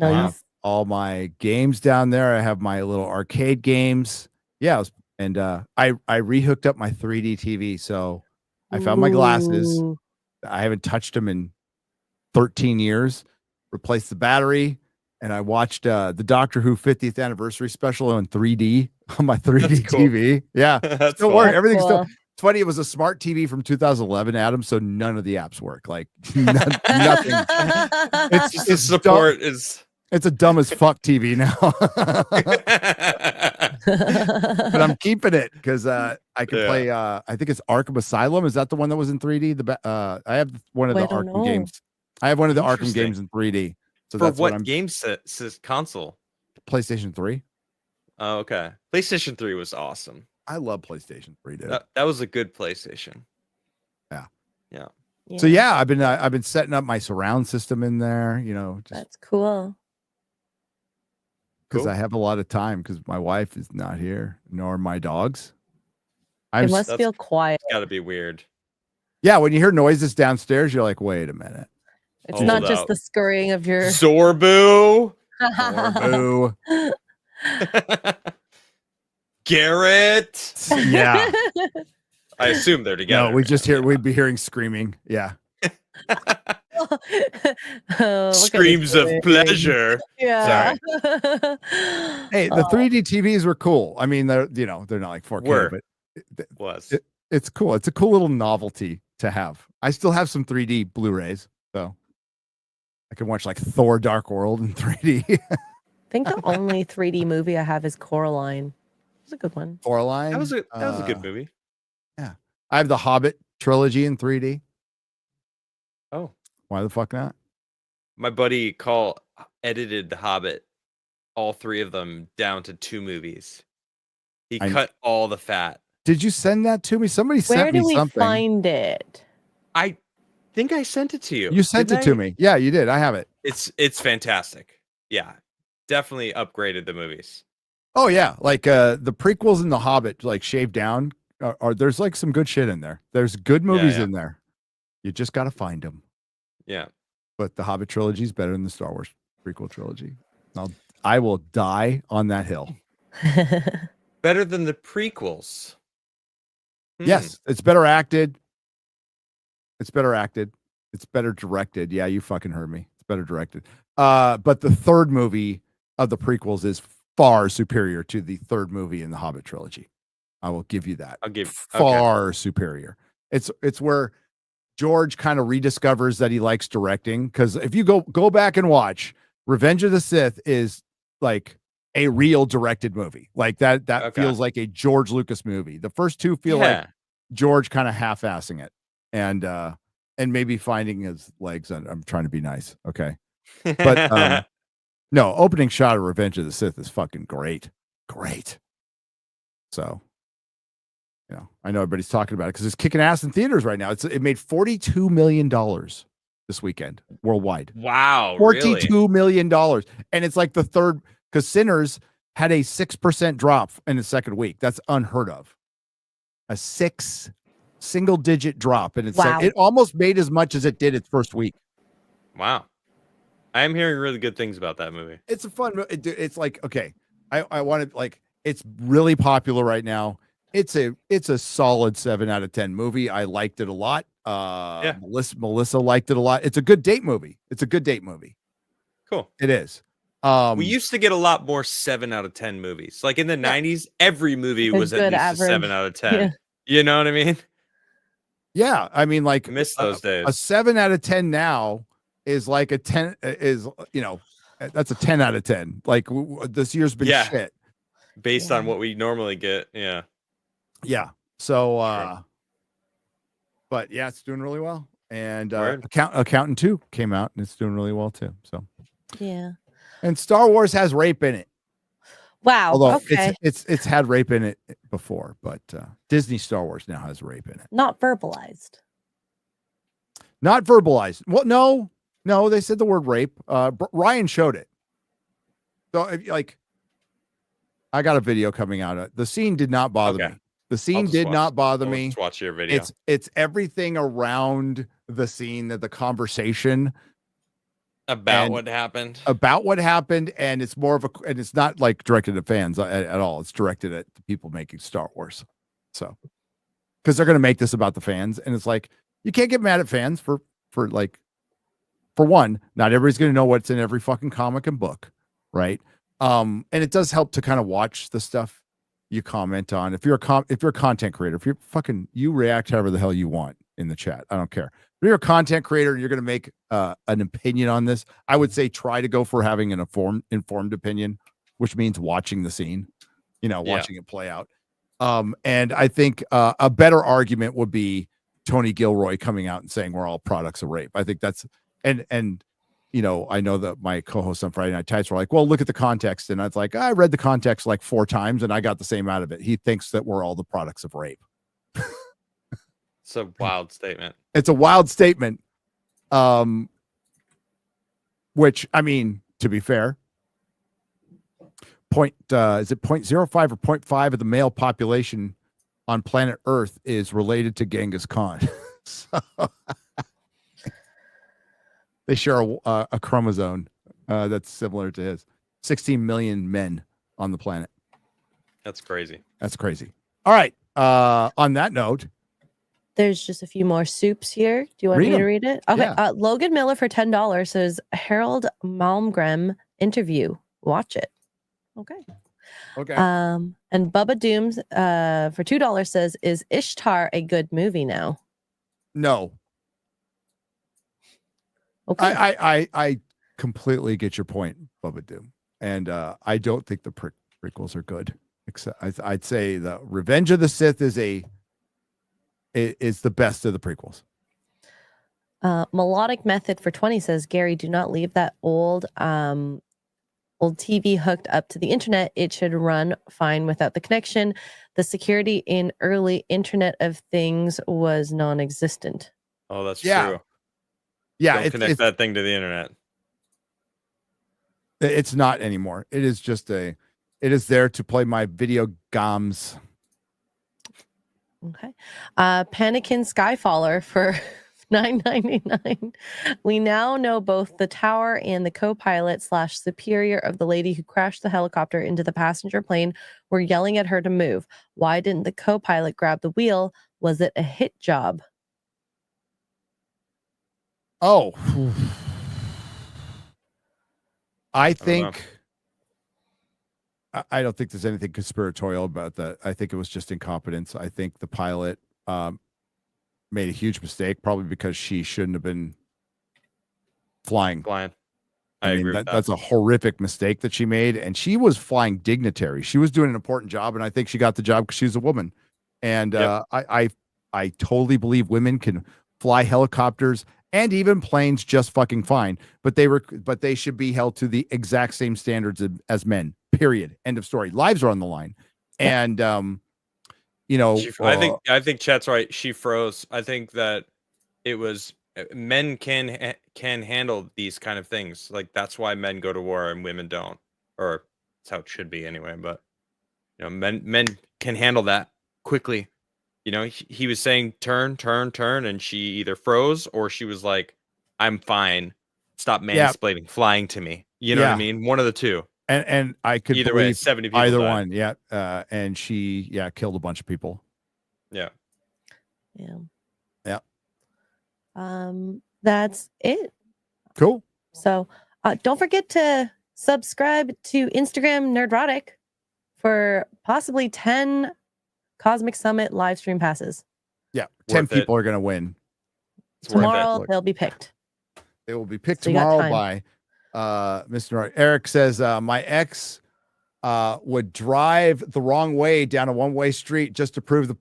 I have Nice. all my games down there. I have my little arcade games. Yeah, I rehooked up my 3D TV. So I found my glasses. Ooh. I haven't touched them in 13 years. Replaced the battery, and I watched the Doctor Who 50th anniversary special in 3D on my 3D cool. TV. Yeah, That's still cool. work. That's Everything's cool. still. It's funny. It was a smart TV from 2011, Adam. So none of the apps work. Like nothing. It's just the support is. It's a dumb as fuck TV now. But I'm keeping it because I can play. I think it's Arkham Asylum. Is that the one that was in 3D? I have one of the Arkham games. I have one of the Arkham games in 3D. So for that's what game set console? PlayStation 3. Oh, okay. PlayStation 3 was awesome. I love PlayStation 3, dude. That was a good PlayStation. Yeah. Yeah. So yeah, I've been setting up my surround system in there. You know, just That's cool. because Cool. I have a lot of time because my wife is not here, nor my dogs. It must feel quiet. Got to be weird. Yeah, when you hear noises downstairs, you're like, wait a minute. It's Hold not just up. the scurrying of your Zorbu. Boo. Garrett. Yeah. I assume they're together. No, we'd be hearing screaming. Yeah. Screams of pleasure. Yeah. Hey, the 3D TVs were cool. I mean, they're not like 4K, but it's cool. It's a cool little novelty to have. I still have some 3D Blu-rays, so I can watch like Thor: Dark World in 3D. I think the only 3D movie I have is Coraline. It's a good one. Coraline. That was a good movie. Yeah, I have the Hobbit trilogy in 3D. Oh, why the fuck not? My buddy edited The Hobbit, all three of them down to 2 movies. He cut all the fat. Did you send that to me? Somebody sent me something. Where do we find it? I think I sent it to you. You sent it to me. Yeah, you did. I have it. It's fantastic. Yeah, definitely upgraded the movies. Oh yeah, like the prequels and the Hobbit, like shaved down. There's like some good shit in there. There's good movies in there. You just got to find them. Yeah. But the Hobbit trilogy is better than the Star Wars prequel trilogy. I will die on that hill. Better than the prequels. Yes, it's better acted. It's better acted. It's better directed. Yeah, you fucking heard me. It's better directed. But the third movie of the prequels is far superior to the third movie in the Hobbit trilogy. I will give you that. I'll give far superior. It's where George kind of rediscovers that he likes directing, because if you go back and watch, Revenge of the Sith is like a real directed movie. Like that feels like a George Lucas movie. The first two feel like George kind of half-assing it and maybe finding his legs. I'm trying to be nice, okay? But no, opening shot of Revenge of the Sith is fucking great. So, I know everybody's talking about it because it's kicking ass in theaters right now. It made $42 million this weekend worldwide. Wow, $42 million. And it's like the third, because Sinners had a 6% drop in the second week. That's unheard of. A single-digit drop, and it almost made as much as it did its first week. Wow. I am hearing really good things about that movie. It's a fun movie. It's like, okay, I wanted, like, it's really popular right now. It's a solid 7 out of 10 movie. I liked it a lot. Melissa liked it a lot. It's a good date movie. Cool. It is. We used to get a lot more 7 out of 10 movies. Like in the 90s, every movie was at least a 7 out of 10. Yeah. You know what I mean? Yeah. I mean, like, I miss those days. A 7 out of 10 now is like a 10 is, that's a 10 out of 10. Like this year's been shit. Based on what we normally get. Yeah. Yeah. So, but yeah, it's doing really well. And Accountant 2 came out, and it's doing really well too. So yeah. And Star Wars has rape in it. Wow. Although Okay. it's had rape in it before, but Disney Star Wars now has rape in it. Not verbalized. Not verbalized. Well, no, they said the word rape. Ryan showed it. So I got a video coming out. The scene did not bother me. The scene did not bother me. Just watch your video. It's everything around the scene, the conversation about what happened. And it's more of and it's not like directed at fans at all. It's directed at the people making Star Wars. So, because they're going to make this about the fans, and it's like you can't get mad at fans for one. Not everybody's going to know what's in every fucking comic and book, right? And it does help to kind of watch the stuff you comment on. If you're a content creator, if you're you react however the hell you want in the chat. I don't care. If you're a content creator and you're going to make an opinion on this, I would say try to go for having an informed opinion, which means watching the scene, watching it play out. And I think a better argument would be Tony Gilroy coming out and saying we're all products of rape. I think that's and I know that my co-hosts on Friday Night Tights were like, well, look at the context. And I was like, I read the context like 4 times and I got the same out of it. He thinks that we're all the products of rape. It's a wild statement. It's a wild statement. Which, I mean, to be fair, is it 0.05 or 0.5 of the male population on planet Earth is related to Genghis Khan. So they share a chromosome that's similar to his. 16 million men on the planet. That's crazy. All right. On that note, there's just a few more soups here. Do you want me to read it? Okay. Yeah. Logan Miller for $10 says Harold Malmgren interview. Watch it. Okay. And Bubba Dooms for $2 says, is Ishtar a good movie now? No. Okay. I completely get your point, Bubba Doom. And I don't think the prequels are good. Except I'd say the Revenge of the Sith is the best of the prequels. Melodic Method for 20 says, Gary, do not leave that old TV hooked up to the internet. It should run fine without the connection. The security in early Internet of Things was non-existent. Oh, that's true. Yeah, don't connect that thing to the internet. It's not anymore. It is just it is there to play my video games. Okay. Panikin Skyfaller for $9.99. We now know both the tower and the co-pilot / superior of the lady who crashed the helicopter into the passenger plane were yelling at her to move. Why didn't the co-pilot grab the wheel? Was it a hit job? Oh, I don't think there's anything conspiratorial about that. I think it was just incompetence. I think the pilot made a huge mistake, probably because she shouldn't have been flying. I agree with that. That's a horrific mistake that she made, and she was flying dignitary. She was doing an important job, and I think she got the job because she's a woman. And I totally believe women can fly helicopters and even planes just fucking fine, but they should be held to the exact same standards as men. Period. End of story. Lives are on the line, and I think Chet's right. She froze. I think that it was men can handle these kind of things. Like that's why men go to war and women don't, or that's how it should be anyway. But men can handle that quickly. He was saying turn, and she either froze or she was like, "I'm fine. Stop mansplaining, flying to me." You know what I mean? One of the two. And I could either way, 70 people either died. one. Yeah. And she killed a bunch of people. Yeah. Yeah. That's it. Cool. So don't forget to subscribe to Instagram Nerdrotic for possibly 10 Cosmic Summit live stream passes. Yeah. 10 people are going to win. Tomorrow they'll be picked. They will be picked tomorrow by Mr. Eric says, my ex would drive the wrong way down a one-way street just to prove a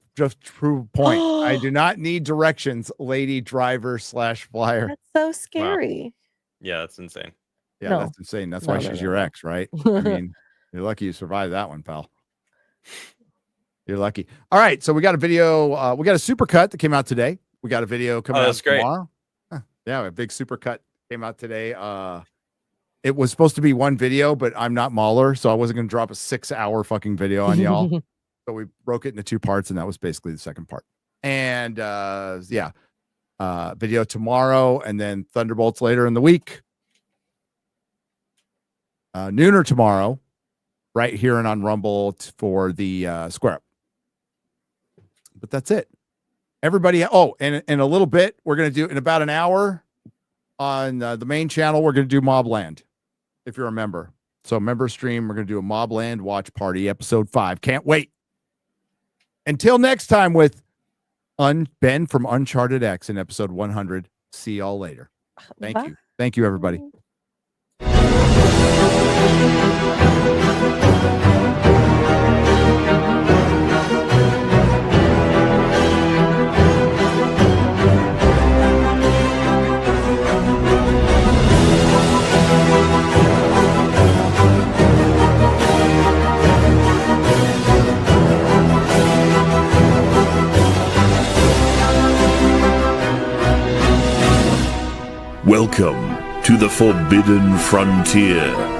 point. I do not need directions, lady driver / flyer. That's so scary. Wow. Yeah, that's insane. Yeah, that's insane. That's why she's your ex, right? I mean, you're lucky you survived that one, pal. You're lucky. All right, so we got a video. We got a supercut that came out today. We got a video coming out tomorrow. Yeah, a big supercut came out today. It was supposed to be one video, but I'm not Mahler, so I wasn't going to drop a 6-hour fucking video on y'all. So we broke it into 2 parts, and that was basically the second part. And video tomorrow, and then Thunderbolts later in the week. Nooner tomorrow, right here and on Rumble for the Square Up. But that's it. Everybody. Oh, and in a little bit, we're going to do in about an hour on the main channel. We're going to do Mobland, if you're a member. So member stream, we're going to do a Mobland watch party, episode 5. Can't wait. Until next time with Ben from Uncharted X in episode 100. See y'all later. Thank you. Thank you, everybody. Welcome to the Forbidden Frontier.